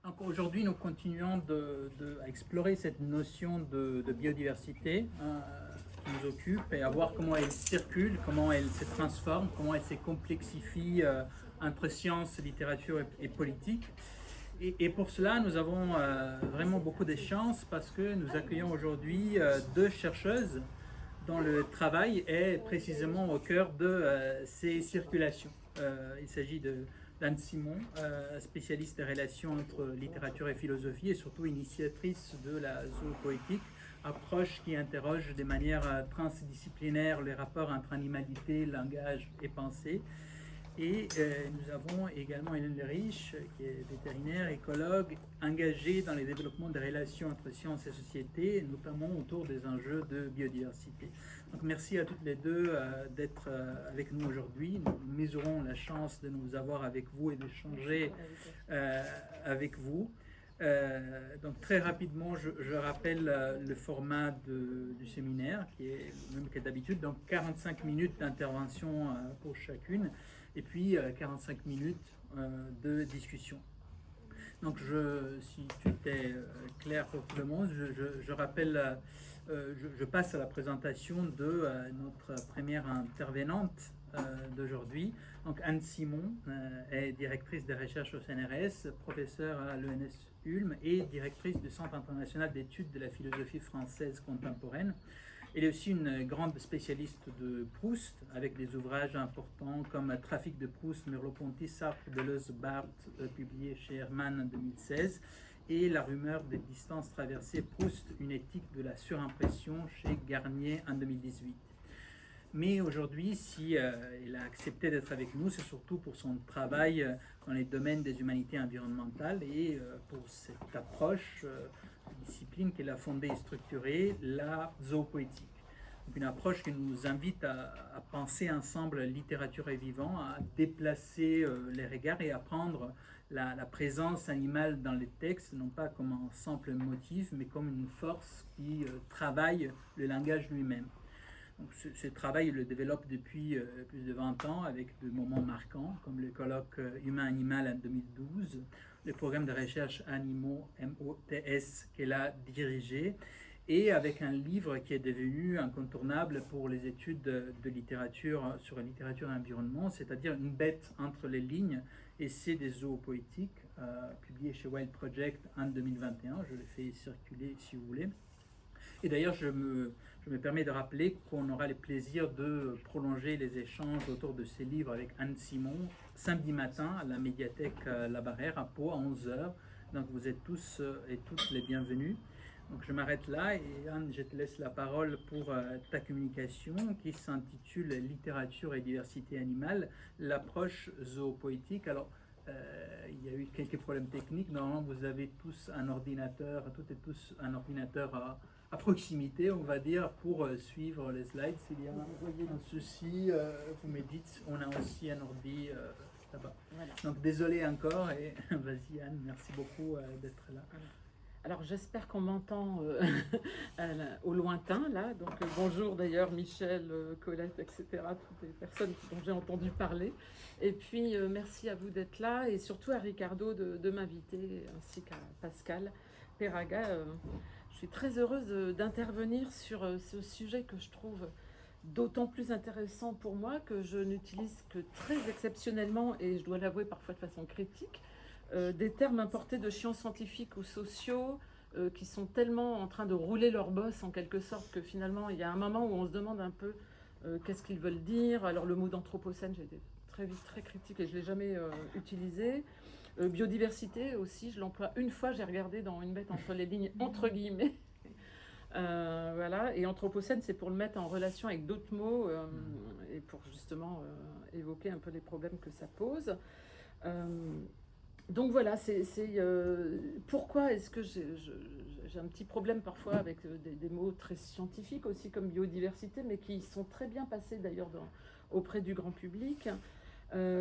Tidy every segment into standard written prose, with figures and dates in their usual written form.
Donc aujourd'hui, nous continuons à explorer cette notion de biodiversité qui nous occupe et à voir comment elle circule, comment elle se transforme, comment elle se complexifie entre sciences, littérature et politique. Et pour cela, nous avons vraiment beaucoup de chance parce que nous accueillons aujourd'hui deux chercheuses dont le travail est précisément au cœur de ces circulations. Il s'agit d'Anne Simon, spécialiste des relations entre littérature et philosophie et surtout initiatrice de la zoopoétique, approche qui interroge de manière transdisciplinaire les rapports entre animalité, langage et pensée. Et nous avons également Hélène Lerich, qui est vétérinaire, écologue, engagée dans le développement des relations entre sciences et société, notamment autour des enjeux de biodiversité. Donc merci à toutes les deux d'être avec nous aujourd'hui. Nous mesurons la chance de nous avoir avec vous et d'échanger avec vous. Donc très rapidement, je rappelle le format du séminaire, qui est le même que d'habitude, donc 45 minutes d'intervention pour chacune, et puis 45 minutes de discussion. Donc si tout est clair pour tout le monde, je rappelle, je passe à la présentation de notre première intervenante d'aujourd'hui. Donc Anne Simon est directrice des recherches au CNRS, professeure à l'ENS Ulm et directrice du Centre international d'études de la philosophie française contemporaine. Elle est aussi une grande spécialiste de Proust, avec des ouvrages importants comme Trafic de Proust, Merleau-Ponty, Sartre, Deleuze, Barthes, publié chez Hermann en 2016, et La rumeur des distances traversées, Proust, une éthique de la surimpression chez Garnier en 2018. Mais aujourd'hui, si elle a accepté d'être avec nous, c'est surtout pour son travail dans les domaines des humanités environnementales et pour cette approche discipline qu'elle a fondée et structurée, la zoopoétique. Donc une approche qui nous invite à penser ensemble littérature et vivant, à déplacer les regards et à prendre la présence animale dans les textes, non pas comme un simple motif, mais comme une force qui travaille le langage lui-même. Donc, ce travail, il le développe depuis plus de 20 ans avec des moments marquants, comme le colloque Humain-Animal en 2012, le programme de recherche Animaux, MOTS, qu'elle a dirigé, et avec un livre qui est devenu incontournable pour les études de littérature sur la littérature et l'environnement, c'est-à-dire Une bête entre les lignes, essai des zoopoétiques, publié chez Wild Project en 2021. Je le fais circuler si vous voulez. Et d'ailleurs, je me permets de rappeler qu'on aura le plaisir de prolonger les échanges autour de ces livres avec Anne Simon samedi matin à la médiathèque La Barrère à Pau à 11h. Donc vous êtes tous et toutes les bienvenus. Donc je m'arrête là et Anne, je te laisse la parole pour ta communication qui s'intitule Littérature et diversité animale, l'approche zoopoétique. Alors, il y a eu quelques problèmes techniques. Normalement, vous avez tous un ordinateur, toutes et tous un ordinateur à proximité, on va dire, pour suivre les slides. S'il y a un souci, vous me dites, on a aussi un ordi là-bas. Voilà. Donc désolé encore et vas-y Anne, merci beaucoup d'être là. Alors j'espère qu'on m'entend au lointain là, donc bonjour d'ailleurs Michel, Colette, etc., toutes les personnes dont j'ai entendu parler. Et puis merci à vous d'être là et surtout à Ricardo de m'inviter ainsi qu'à Pascal Perraga. Je suis très heureuse d'intervenir sur ce sujet que je trouve d'autant plus intéressant pour moi que je n'utilise que très exceptionnellement et je dois l'avouer parfois de façon critique. Des termes importés de sciences scientifiques ou sociaux qui sont tellement en train de rouler leur bosse en quelque sorte que finalement il y a un moment où on se demande un peu qu'est-ce qu'ils veulent dire. Alors le mot d'anthropocène, j'ai été très vite très critique et je ne l'ai jamais utilisé. Biodiversité aussi, je l'emploie une fois, j'ai regardé dans Une bête entre les lignes, entre guillemets. Voilà. Et anthropocène, c'est pour le mettre en relation avec d'autres mots et pour justement évoquer un peu les problèmes que ça pose. Donc voilà, pourquoi est-ce que j'ai un petit problème parfois avec des mots très scientifiques aussi comme biodiversité, mais qui sont très bien passés d'ailleurs auprès du grand public.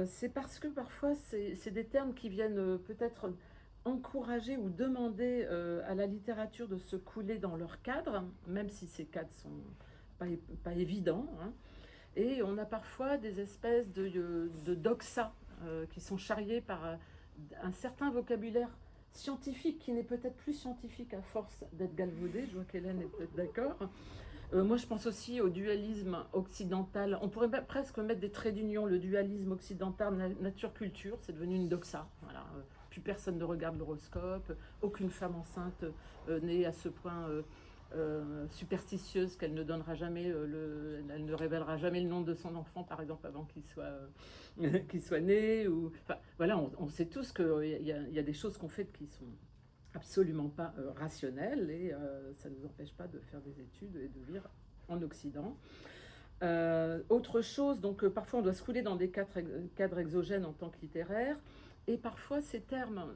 C'est parce que parfois c'est des termes qui viennent peut-être encourager ou demander à la littérature de se couler dans leur cadre, même si ces cadres sont pas évidents. Hein. Et on a parfois des espèces de doxa qui sont charriés par un certain vocabulaire scientifique qui n'est peut-être plus scientifique à force d'être galvaudé. Je vois qu'Hélène est peut-être d'accord. Moi, je pense aussi au dualisme occidental. On pourrait presque mettre des traits d'union. Le dualisme occidental nature-culture, c'est devenu une doxa. Voilà. Plus personne ne regarde l'horoscope. Aucune femme enceinte n'est à ce point superstitieuse qu'elle ne donnera jamais, elle ne révélera jamais le nom de son enfant, par exemple, avant qu'il soit né. Enfin, voilà, on sait tous qu'il y a des choses qu'on fait qui sont absolument pas rationnel et ça ne nous empêche pas de faire des études et de vivre en Occident. Autre chose, donc parfois on doit se couler dans des cadres exogènes en tant que littéraire, et parfois ces termes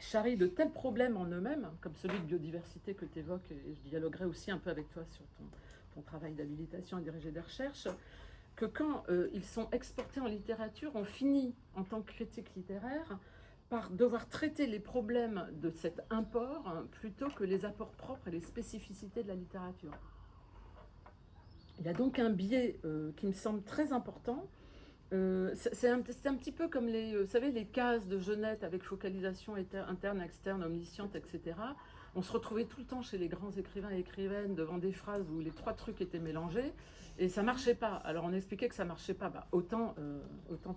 charrient de tels problèmes en eux-mêmes, comme celui de biodiversité que tu évoques, et je dialoguerai aussi un peu avec toi sur ton travail d'habilitation à diriger des recherches, que quand ils sont exportés en littérature, on finit en tant que critique littéraire par devoir traiter les problèmes de cet import plutôt que les apports propres et les spécificités de la littérature. Il y a donc un biais qui me semble très important. C'est un petit peu comme vous savez, les cases de Genette avec focalisation interne, externe, omnisciente, etc. On se retrouvait tout le temps chez les grands écrivains et écrivaines devant des phrases où les trois trucs étaient mélangés et ça marchait pas. Alors on expliquait que ça marchait pas. Autant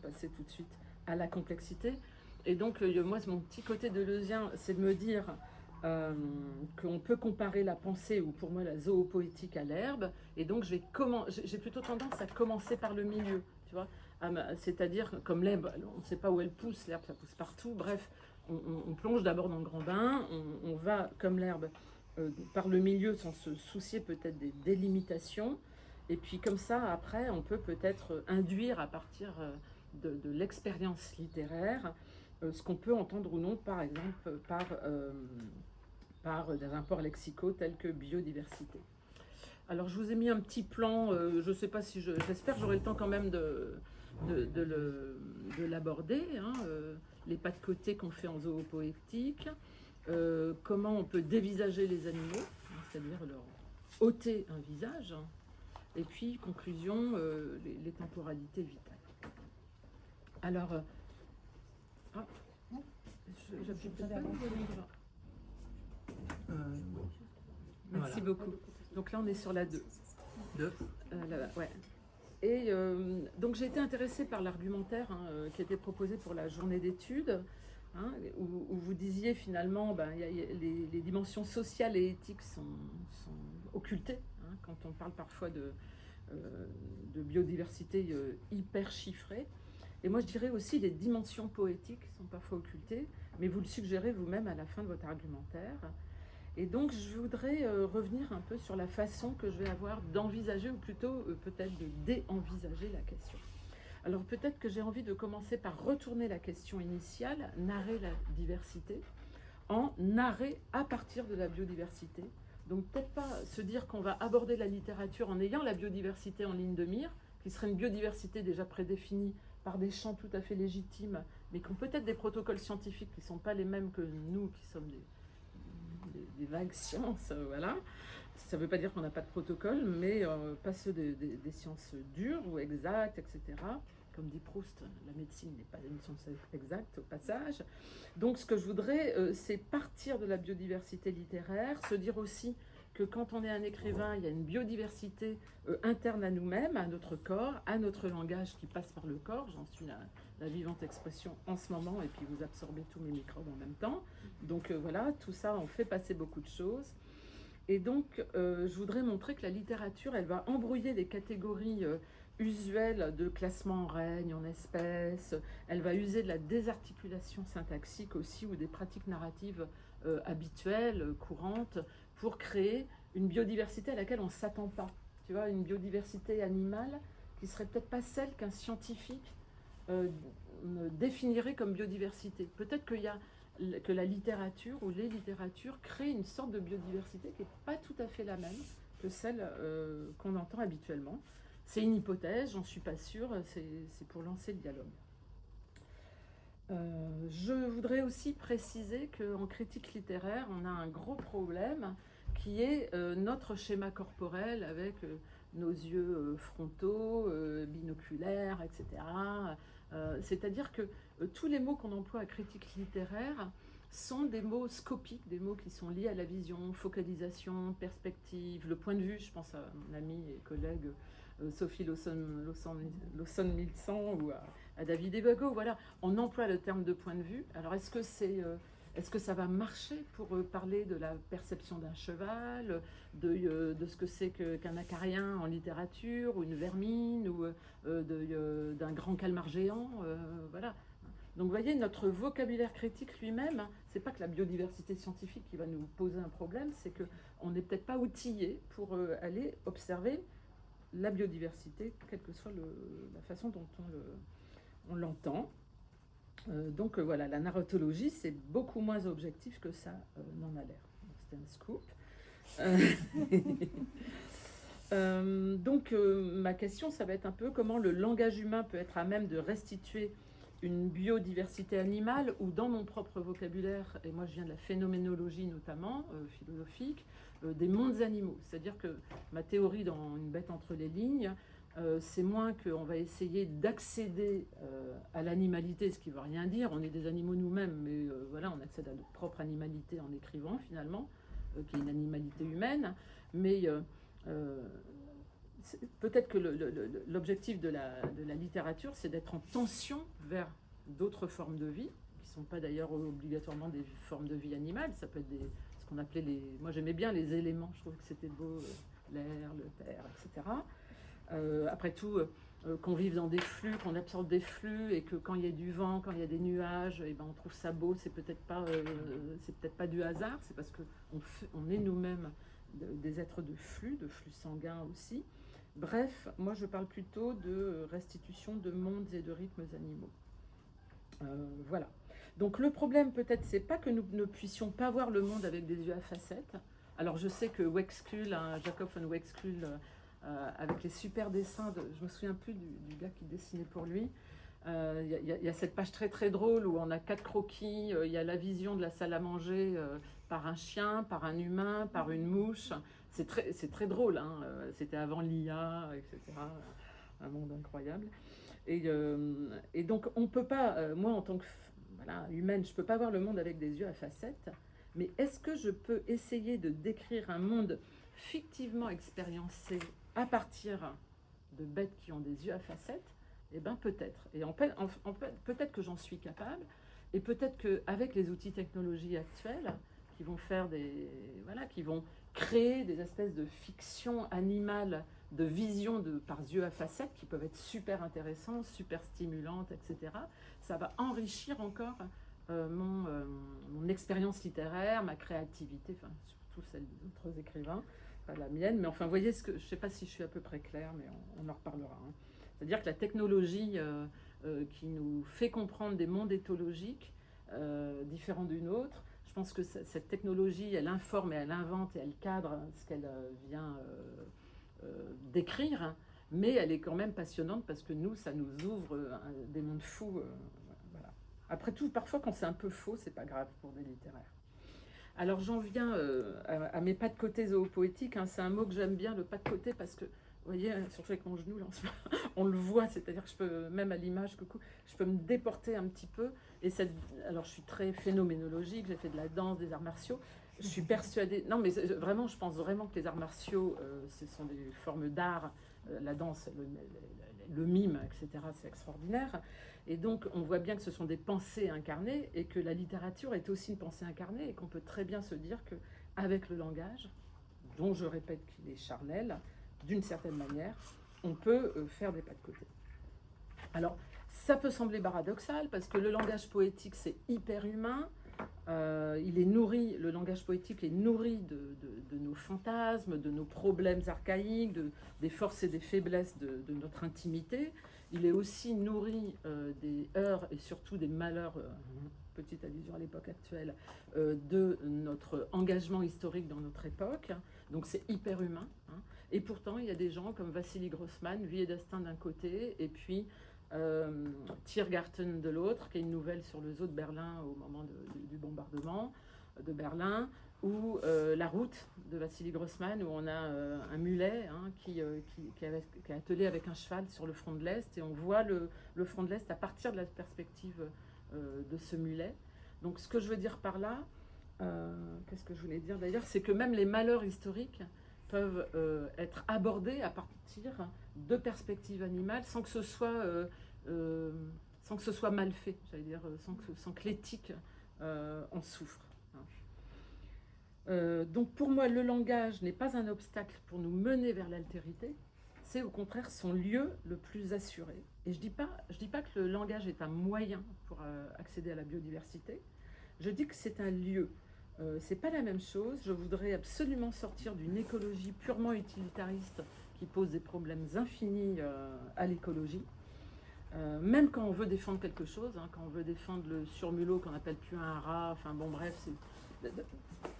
passer tout de suite à la complexité. Et donc, moi, mon petit côté deleuzien, c'est de me dire qu'on peut comparer la pensée, ou pour moi la zoopoétique, à l'herbe. Et donc, j'ai plutôt tendance à commencer par le milieu, tu vois. C'est-à-dire, comme l'herbe, on ne sait pas où elle pousse, l'herbe, ça pousse partout. Bref, on plonge d'abord dans le grand bain, on va, comme l'herbe, par le milieu, sans se soucier peut-être des délimitations. Et puis, comme ça, après, on peut peut-être induire à partir de l'expérience littéraire ce qu'on peut entendre ou non, par exemple, par des rapports lexicaux tels que biodiversité. Alors, je vous ai mis un petit plan, je ne sais pas si j'espère que j'aurai le temps quand même de l'aborder, hein, les pas de côté qu'on fait en zoopoétique, comment on peut dévisager les animaux, hein, c'est-à-dire leur ôter un visage, hein, et puis, conclusion, les temporalités vitales. Alors, j'appuie peut-être pas. Merci beaucoup. Donc là, on est sur la 2. Là-bas, ouais. Et donc, j'ai été intéressée par l'argumentaire qui était proposé pour la journée d'études, hein, où vous disiez finalement, les dimensions sociales et éthiques sont occultées, hein, quand on parle parfois de biodiversité hyper chiffrée. Et moi, je dirais aussi les dimensions poétiques sont parfois occultées, mais vous le suggérez vous-même à la fin de votre argumentaire. Et donc, je voudrais revenir un peu sur la façon que je vais avoir d'envisager, ou plutôt peut-être de déenvisager la question. Alors, peut-être que j'ai envie de commencer par retourner la question initiale, narrer la diversité, en narrer à partir de la biodiversité. Donc, peut-être pas se dire qu'on va aborder la littérature en ayant la biodiversité en ligne de mire, qui serait une biodiversité déjà prédéfinie par des champs tout à fait légitimes, mais qui ont peut-être des protocoles scientifiques qui ne sont pas les mêmes que nous, qui sommes des vagues sciences, voilà. Ça ne veut pas dire qu'on n'a pas de protocole, mais pas ceux des sciences dures ou exactes, etc. Comme dit Proust, la médecine n'est pas une science exacte, au passage. Donc, ce que je voudrais, c'est partir de la biodiversité littéraire, se dire aussi que quand on est un écrivain, il y a une biodiversité interne à nous-mêmes, à notre corps, à notre langage qui passe par le corps. J'en suis la vivante expression en ce moment, et puis vous absorbez tous mes microbes en même temps. Donc voilà, tout ça en fait passer beaucoup de choses. Et donc, je voudrais montrer que la littérature, elle va embrouiller les catégories usuelles de classement en règne, en espèces. Elle va user de la désarticulation syntaxique aussi, ou des pratiques narratives habituelles, courantes, pour créer une biodiversité à laquelle on ne s'attend pas. Tu vois, une biodiversité animale qui serait peut-être pas celle qu'un scientifique définirait comme biodiversité. Peut-être que la littérature ou les littératures créent une sorte de biodiversité qui n'est pas tout à fait la même que celle qu'on entend habituellement. C'est une hypothèse, j'en suis pas sûre, c'est pour lancer le dialogue. Je voudrais aussi préciser qu'en critique littéraire, on a un gros problème qui est notre schéma corporel avec nos yeux frontaux, binoculaires, etc. C'est-à-dire que tous les mots qu'on emploie à critique littéraire sont des mots scopiques, des mots qui sont liés à la vision, focalisation, perspective, le point de vue. Je pense à mon amie et collègue Sophie Lawson-Milsan ou à David Ebago. Voilà, on emploie le terme de point de vue. Alors est-ce que ça va marcher pour parler de la perception d'un cheval, de ce que c'est qu'un acarien en littérature, ou une vermine, ou d'un grand calmar géant, voilà. Donc vous voyez, notre vocabulaire critique lui-même, c'est pas que la biodiversité scientifique qui va nous poser un problème, c'est qu'on n'est peut-être pas outillé pour aller observer la biodiversité, quelle que soit la façon dont on l'entend. Donc voilà, la narratologie, c'est beaucoup moins objectif que ça n'en a l'air. C'était un scoop. Donc ma question, ça va être un peu comment le langage humain peut être à même de restituer une biodiversité animale, ou dans mon propre vocabulaire, et moi je viens de la phénoménologie notamment, philosophique, des mondes animaux. C'est-à-dire que ma théorie dans Une bête entre les lignes, c'est moins qu'on va essayer d'accéder à l'animalité, ce qui ne veut rien dire. On est des animaux nous-mêmes, mais voilà, on accède à notre propre animalité en écrivant finalement, qui est une animalité humaine. Mais peut-être que l'objectif de la littérature, c'est d'être en tension vers d'autres formes de vie, qui ne sont pas d'ailleurs obligatoirement des formes de vie animales. Ça peut être ce qu'on appelait moi j'aimais bien les éléments, je trouvais que c'était beau, l'air, le terre, etc. Après tout, qu'on vive dans des flux, qu'on absorbe des flux, et que quand il y a du vent, quand il y a des nuages, et ben on trouve ça beau. C'est peut-être pas du hasard, c'est parce qu'on est nous-mêmes des êtres de flux sanguins aussi. Bref, moi je parle plutôt de restitution de mondes et de rythmes animaux. Voilà. Donc le problème peut-être, c'est pas que nous ne puissions pas voir le monde avec des yeux à facettes. Alors je sais que Wexkull, Jacob von Wexkull, avec les super dessins, je me souviens plus du gars qui dessinait pour lui. Y a cette page très très drôle où on a 4 croquis, il y a la vision de la salle à manger par un chien, par un humain, par une mouche. C'est très drôle, hein. C'était avant l'IA, etc. Un monde incroyable. Et donc on peut pas, moi en tant que humaine, je peux pas voir le monde avec des yeux à facettes, mais est-ce que je peux essayer de décrire un monde fictivement expériencé à partir de bêtes qui ont des yeux à facettes? Eh bien peut-être. Et peut-être que j'en suis capable, et peut-être qu'avec les outils technologiques actuels, qui vont qui vont créer des espèces de fictions animales, de visions par yeux à facettes, qui peuvent être super intéressantes, super stimulantes, etc. Ça va enrichir encore mon expérience littéraire, ma créativité, enfin surtout celle d'autres écrivains, pas la mienne. Mais enfin, vous voyez, je ne sais pas si je suis à peu près claire, mais on en reparlera. Hein. C'est-à-dire que la technologie qui nous fait comprendre des mondes éthologiques différents d'une autre, je pense que cette technologie, elle informe et elle invente et elle cadre ce qu'elle vient décrire, mais elle est quand même passionnante parce que ça nous ouvre des mondes fous. Voilà. Après tout, parfois quand c'est un peu faux, c'est pas grave pour des littéraires. Alors j'en viens à mes pas de côté zoopoétiques. Hein. C'est un mot que j'aime bien, le pas de côté, parce que vous voyez, surtout avec mon genou, là, on le voit, c'est-à-dire que je peux, même à l'image, je peux me déporter un petit peu. Alors, je suis très phénoménologique, j'ai fait de la danse, des arts martiaux. Je suis persuadée, non, mais vraiment, je pense vraiment que les arts martiaux, ce sont des formes d'art. La danse, le mime, etc., c'est extraordinaire. Et donc, on voit bien que ce sont des pensées incarnées, et que la littérature est aussi une pensée incarnée, et qu'on peut très bien se dire qu'avec le langage, dont je répète qu'il est charnel, d'une certaine manière, on peut faire des pas de côté. Alors, ça peut sembler paradoxal, parce que le langage poétique, c'est hyper humain. Le langage poétique est nourri de nos fantasmes, de nos problèmes archaïques, des forces et des faiblesses de notre intimité. Il est aussi nourri des heurts et surtout des malheurs, petite allusion à l'époque actuelle, de notre engagement historique dans notre époque. Donc c'est hyper humain. Hein. Et pourtant, il y a des gens comme Vassili Grossman, Vie et destin d'un côté, et puis Tiergarten de l'autre, qui est une nouvelle sur le zoo de Berlin au moment du bombardement de Berlin, ou La route de Vassili Grossman, où on a un mulet qui est attelé avec un cheval sur le front de l'Est, et on voit le front de l'Est à partir de la perspective de ce mulet. Donc ce que je veux dire par là, qu'est-ce que je voulais dire d'ailleurs, c'est que même les malheurs historiques peuvent être abordés à partir de perspectives animales sans que ce soit mal fait, j'allais dire, sans que l'éthique en souffre. Donc pour moi, le langage n'est pas un obstacle pour nous mener vers l'altérité, c'est au contraire son lieu le plus assuré. Et je dis pas que le langage est un moyen pour accéder à la biodiversité, je dis que c'est un lieu. C'est pas la même chose. Je voudrais absolument sortir d'une écologie purement utilitariste qui pose des problèmes infinis à l'écologie. Même quand on veut défendre quelque chose, hein, quand on veut défendre le surmulot qu'on n'appelle plus un rat, enfin bon bref,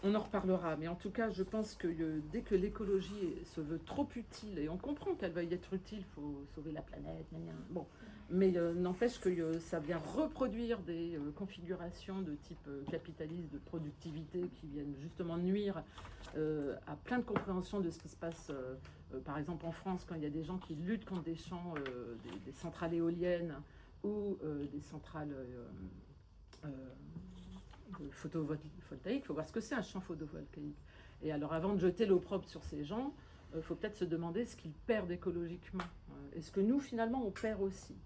on en reparlera. Mais en tout cas, je pense que dès que l'écologie se veut trop utile, et on comprend qu'elle veuille être utile, il faut sauver la planète, bon, mais n'empêche que ça vient reproduire des configurations de type capitaliste, de productivité, qui viennent justement nuire à plein de compréhension de ce qui se passe, par exemple en France, quand il y a des gens qui luttent contre des champs, des centrales éoliennes ou des centrales photovoltaïques. Il faut voir ce que c'est un champ photovoltaïque. Et alors avant de jeter l'opprobre sur ces gens, il faut peut-être se demander ce qu'ils perdent écologiquement. Est-ce que nous, finalement, on perd aussi?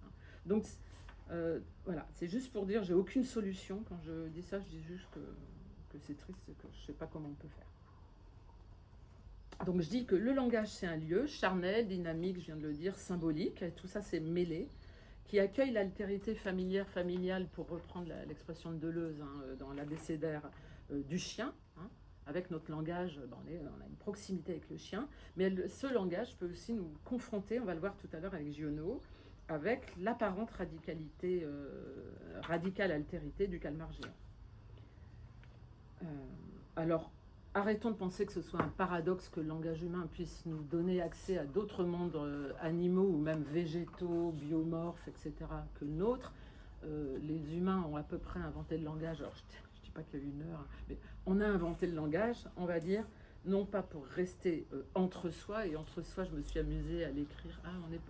Donc, voilà, c'est juste pour dire, j'ai aucune solution. Quand je dis ça, je dis juste que c'est triste et que je ne sais pas comment on peut faire. Donc, je dis que le langage, c'est un lieu charnel, dynamique, je viens de le dire, symbolique. Et tout ça, c'est mêlé, qui accueille l'altérité familiale, pour reprendre l'expression de Deleuze dans l'abécédaire du chien. Avec notre langage, on a une proximité avec le chien, mais ce langage peut aussi nous confronter, on va le voir tout à l'heure avec Giono, avec l'apparente radicale altérité du calmar géant. Alors, arrêtons de penser que ce soit un paradoxe que le langage humain puisse nous donner accès à d'autres mondes animaux ou même végétaux, biomorphes, etc. que le nôtre. Les humains ont à peu près inventé le langage. Alors, je ne dis pas qu'il y a eu une heure, mais on a inventé le langage, on va dire, non pas pour rester entre soi, et entre soi, je me suis amusée à l'écrire. Ah,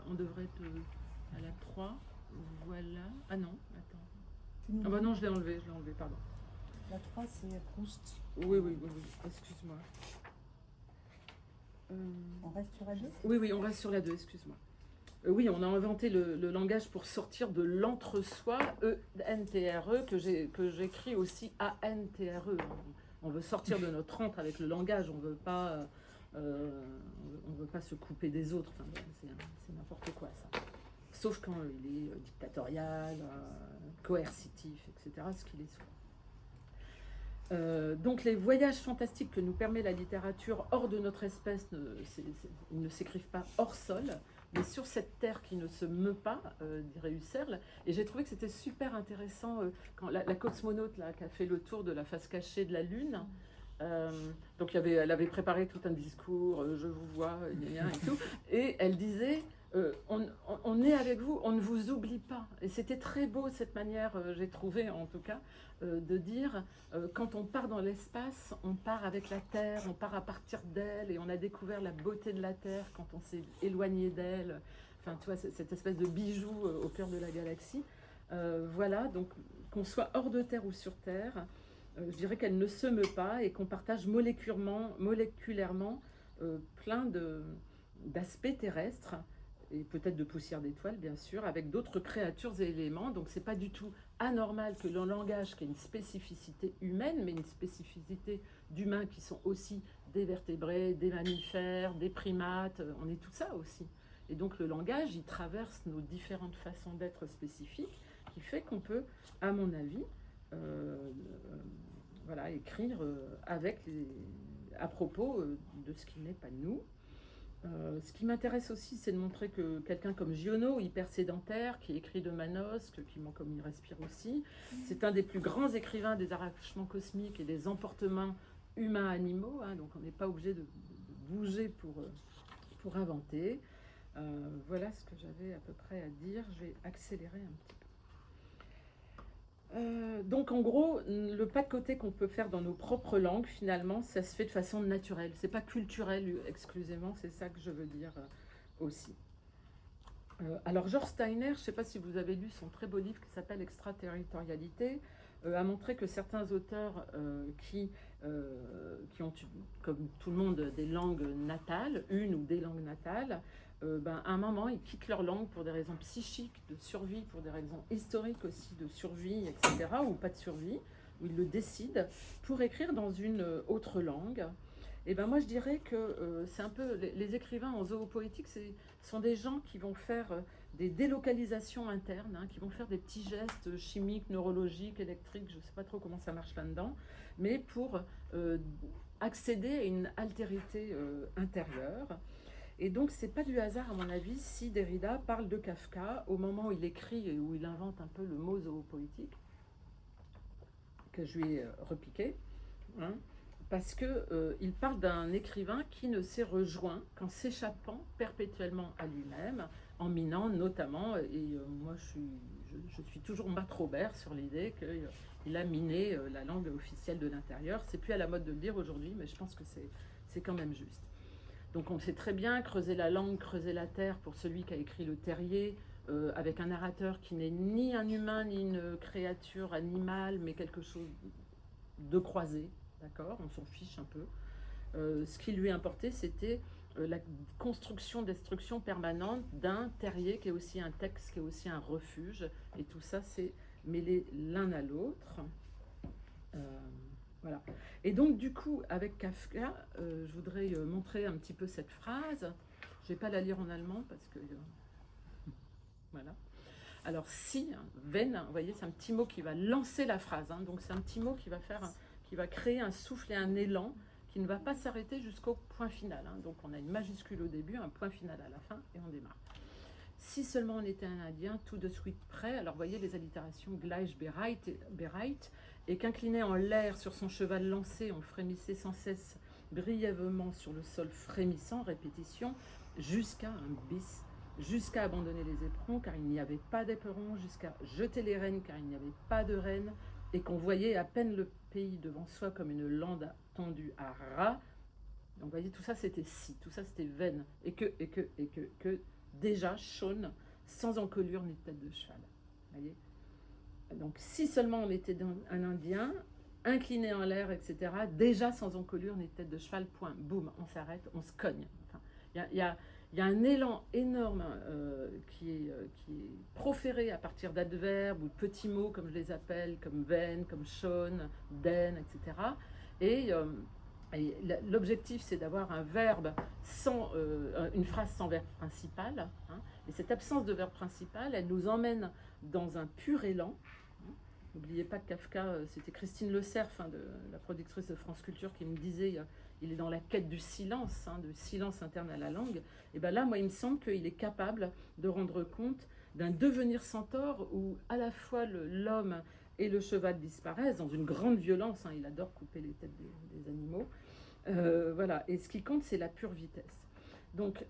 on devrait être à la 3, voilà. Ah non, attends. Ah bah non, je l'ai enlevé, pardon. La 3, c'est Proust. Oui, excuse-moi. On reste sur la 2 ? Oui, on reste sur la 2, excuse-moi. Oui, on a inventé le langage pour sortir de l'entre-soi, E-N-T-R-E, que j'écris aussi A-N-T-R-E. On veut sortir de notre entre avec le langage, on veut pas se couper des autres. Enfin, c'est n'importe quoi, ça. Sauf quand il est dictatorial, coercitif, etc., ce qu'il est souvent. Donc les voyages fantastiques que nous permet la littérature hors de notre espèce, ils ne s'écrivent pas hors sol, mais sur cette terre qui ne se meut pas, dirait Husserl. Et j'ai trouvé que c'était super intéressant quand la cosmonaute là, qui a fait le tour de la face cachée de la Lune. Donc elle avait préparé tout un discours, je vous vois, et tout, et elle disait on est avec vous, on ne vous oublie pas. Et c'était très beau cette manière, j'ai trouvé en tout cas, de dire quand on part dans l'espace, on part avec la Terre, on part à partir d'elle, et on a découvert la beauté de la Terre quand on s'est éloigné d'elle. Enfin, tu vois, cette espèce de bijou au cœur de la galaxie. Voilà, donc qu'on soit hors de Terre ou sur Terre, je dirais qu'elle ne se meut pas et qu'on partage moléculairement plein d'aspects terrestres, et peut-être de poussière d'étoiles, bien sûr, avec d'autres créatures et éléments. Donc, c'est pas du tout anormal que le langage, qui est une spécificité humaine, mais une spécificité d'humains qui sont aussi des vertébrés, des mammifères, des primates, on est tout ça aussi. Et donc, le langage, il traverse nos différentes façons d'être spécifiques, qui fait qu'on peut, à mon avis, écrire à propos de ce qui n'est pas nous. Ce qui m'intéresse aussi, c'est de montrer que quelqu'un comme Giono, hyper sédentaire, qui écrit de Manosque, qui ment comme il respire aussi, c'est un des plus grands écrivains des arrachements cosmiques et des emportements humains-animaux, donc on n'est pas obligé de bouger pour inventer. Voilà ce que j'avais à peu près à dire. Je vais accélérer un petit peu. Donc en gros, le pas de côté qu'on peut faire dans nos propres langues, finalement, ça se fait de façon naturelle. C'est pas culturel exclusivement, c'est ça que je veux dire aussi. Alors George Steiner, je ne sais pas si vous avez lu son très beau livre qui s'appelle Extraterritorialité. a montré que certains auteurs qui ont, comme tout le monde, des langues natales, une ou des langues natales, à un moment, ils quittent leur langue pour des raisons psychiques, de survie, pour des raisons historiques aussi, de survie, etc., ou pas de survie, où ils le décident, pour écrire dans une autre langue. Et ben moi, je dirais que c'est un peu... Les écrivains en zoopoétique, sont des gens qui vont faire des délocalisations internes, qui vont faire des petits gestes chimiques, neurologiques, électriques, je ne sais pas trop comment ça marche là-dedans, mais pour accéder à une altérité intérieure. Et donc, c'est pas du hasard, à mon avis, si Derrida parle de Kafka au moment où il écrit et où il invente un peu le mot zoopoétique, que je lui ai repiqué, parce qu'il parle d'un écrivain qui ne s'est rejoint qu'en s'échappant perpétuellement à lui-même, en minant notamment, et moi je suis toujours Matt Robert sur l'idée qu'il a miné la langue officielle de l'intérieur. C'est plus à la mode de le dire aujourd'hui, mais je pense que c'est quand même juste. Donc on sait très bien creuser la langue, creuser la terre pour celui qui a écrit Le Terrier, avec un narrateur qui n'est ni un humain ni une créature animale, mais quelque chose de croisé, d'accord ? On s'en fiche un peu. Ce qui lui importait, c'était la construction-destruction permanente d'un terrier qui est aussi un texte, qui est aussi un refuge. Et tout ça, c'est mêlé l'un à l'autre. Voilà. Et donc, du coup, avec Kafka, je voudrais montrer un petit peu cette phrase. Je ne vais pas la lire en allemand parce que... voilà. Alors, si, wenn, vous voyez, c'est un petit mot qui va lancer la phrase. Donc, c'est un petit mot qui va créer un souffle et un élan qui ne va pas s'arrêter jusqu'au point final. Donc, on a une majuscule au début, un point final à la fin, et on démarre. Si seulement on était un Indien, tout de suite prêt. Alors, vous voyez les allitérations gleich bereit, et qu'incliné en l'air sur son cheval lancé, on frémissait sans cesse brièvement sur le sol frémissant, répétition, jusqu'à un bis, jusqu'à abandonner les éperons car il n'y avait pas d'éperons, jusqu'à jeter les rênes car il n'y avait pas de rênes, et qu'on voyait à peine le pays devant soi comme une lande tendue à ras. Donc vous voyez, tout ça c'était si, tout ça c'était veine, et que déjà Shaun, sans encolure ni tête de cheval. Vous voyez ? Donc si seulement on était un Indien, incliné en l'air, etc., déjà sans encolure ni tête de cheval, point, boum, on s'arrête, on se cogne. Enfin, il y a un élan énorme qui est proféré à partir d'adverbes ou de petits mots, comme je les appelle, comme veine, comme Shaun, den, etc. Et l'objectif, c'est d'avoir un verbe sans une phrase sans verbe principal. Et cette absence de verbe principal, elle nous emmène dans un pur élan. N'oubliez pas que Kafka, c'était Christine Le Cerf, la productrice de France Culture, qui me disait il est dans la quête du silence, du silence interne à la langue. Et bien là, moi, il me semble qu'il est capable de rendre compte d'un devenir centaure où à la fois l'homme et le cheval disparaissent dans une grande violence. Il adore couper les têtes des animaux. Voilà. Et ce qui compte, c'est la pure vitesse. Donc,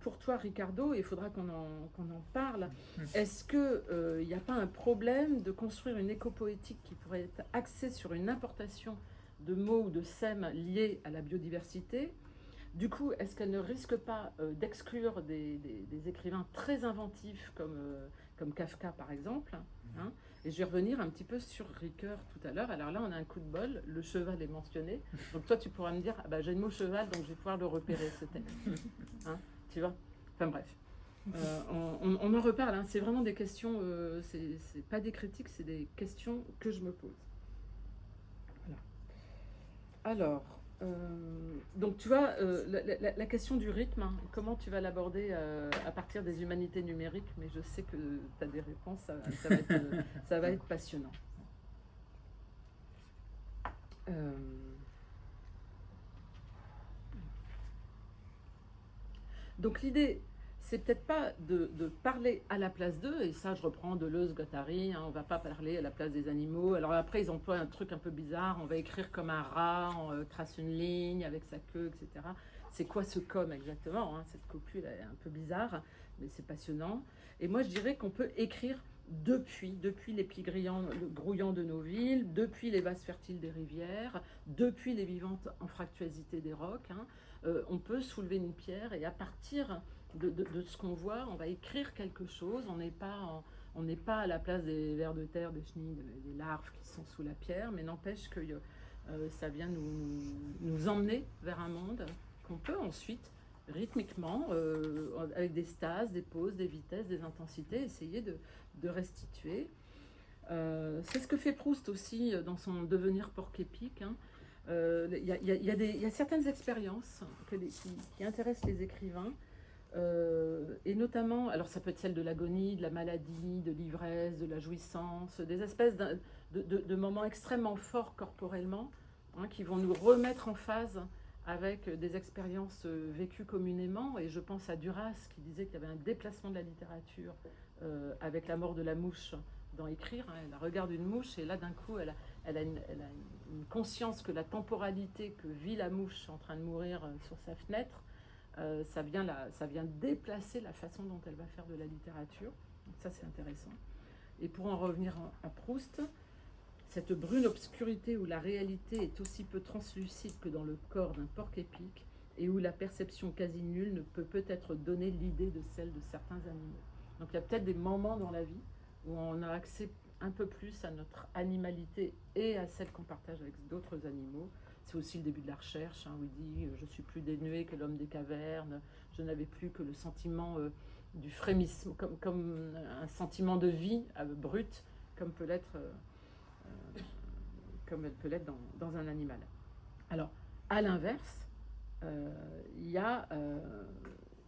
pour toi, Ricardo, il faudra qu'on en parle. Est-ce qu'il n'y a pas un problème de construire une écopoétique qui pourrait être axée sur une importation de mots ou de sèmes liés à la biodiversité ? Du coup, est-ce qu'elle ne risque pas d'exclure des écrivains très inventifs comme Kafka, par exemple, Et je vais revenir un petit peu sur Ricoeur tout à l'heure. Alors là, on a un coup de bol, le cheval est mentionné. Donc toi, tu pourras me dire, j'ai le mot cheval, donc je vais pouvoir le repérer, ce texte. Tu vois ? Enfin bref. On en reparle, c'est vraiment des questions, c'est pas des critiques, c'est des questions que je me pose. Voilà. Alors, donc tu vois, la question du rythme, comment tu vas l'aborder à partir des humanités numériques, mais je sais que tu as des réponses, ça va être passionnant. Donc l'idée, c'est peut-être pas de parler à la place d'eux, et ça je reprends Deleuze, Guattari, on va pas parler à la place des animaux. Alors après ils emploient un truc un peu bizarre, on va écrire comme un rat, on trace une ligne avec sa queue, etc. C'est quoi ce com exactement, cette copule est un peu bizarre, mais c'est passionnant. Et moi je dirais qu'on peut écrire depuis les plis grouillants de nos villes, depuis les vases fertiles des rivières, depuis les vivantes anfractuosités des rocs. On peut soulever une pierre et à partir de ce qu'on voit, on va écrire quelque chose. On n'est pas On n'est pas à la place des vers de terre, des chenilles, des larves qui sont sous la pierre, mais n'empêche que ça vient nous emmener vers un monde qu'on peut ensuite, rythmiquement, avec des stases, des pauses, des vitesses, des intensités, essayer de restituer. C'est ce que fait Proust aussi dans son devenir porc-épic. Il y a certaines expériences qui intéressent les écrivains, et notamment, alors ça peut être celle de l'agonie, de la maladie, de l'ivresse, de la jouissance, des espèces de moments extrêmement forts corporellement, qui vont nous remettre en phase avec des expériences vécues communément. Et je pense à Duras qui disait qu'il y avait un déplacement de la littérature avec la mort de la mouche dans Écrire. Elle regarde une mouche et là d'un coup elle a une conscience que la temporalité que vit la mouche en train de mourir sur sa fenêtre, ça vient déplacer la façon dont elle va faire de la littérature. Donc ça c'est intéressant. Et pour en revenir à Proust, cette brune obscurité où la réalité est aussi peu translucide que dans le corps d'un porc-épic et où la perception quasi nulle ne peut peut-être donner l'idée de celle de certains animaux. Donc il y a peut-être des moments dans la vie où on a accès un peu plus à notre animalité et à celle qu'on partage avec d'autres animaux. C'est aussi le début de la recherche, où il dit « Je suis plus dénué que l'homme des cavernes, je n'avais plus que le sentiment du frémissement, comme un sentiment de vie brut, comme peut l'être, comme elle peut l'être dans un animal. » Alors, à l'inverse,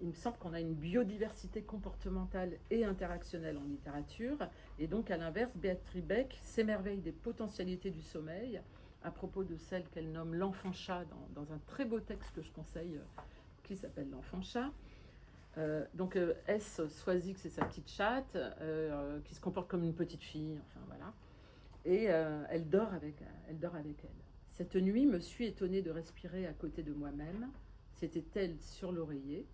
il me semble qu'on a une biodiversité comportementale et interactionnelle en littérature. Et donc, à l'inverse, Béatrice Beck s'émerveille des potentialités du sommeil à propos de celle qu'elle nomme l'enfant-chat dans un très beau texte que je conseille qui s'appelle L'enfant-chat. Donc, S. Soisy, c'est sa petite chatte qui se comporte comme une petite fille. Enfin, voilà. Et elle dort avec elle. Cette nuit me suis étonnée de respirer à côté de moi-même. C'était elle sur l'oreiller.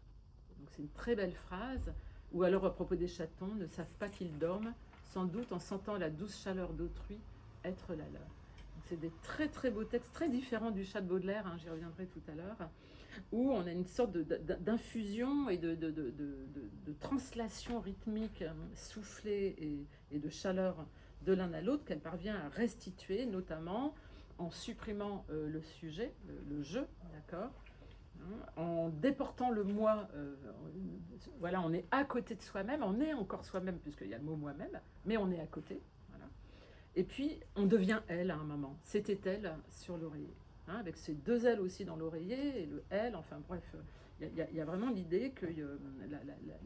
Donc c'est une très belle phrase. Ou alors à propos des chatons, ne savent pas qu'ils dorment, sans doute en sentant la douce chaleur d'autrui être la leur. Donc c'est des très très beaux textes, très différents du chat de Baudelaire, j'y reviendrai tout à l'heure, où on a une sorte d'infusion et de translation rythmique soufflée et de chaleur de l'un à l'autre qu'elle parvient à restituer, notamment en supprimant le sujet, le jeu, d'accord, en déportant le moi. Voilà, on est à côté de soi-même, on est encore soi-même, puisqu'il y a le mot moi-même, mais on est à côté. Voilà. Et puis, on devient elle à un moment. C'était elle sur l'oreiller, avec ses deux ailes aussi dans l'oreiller, et le elle, enfin bref, il y a vraiment l'idée que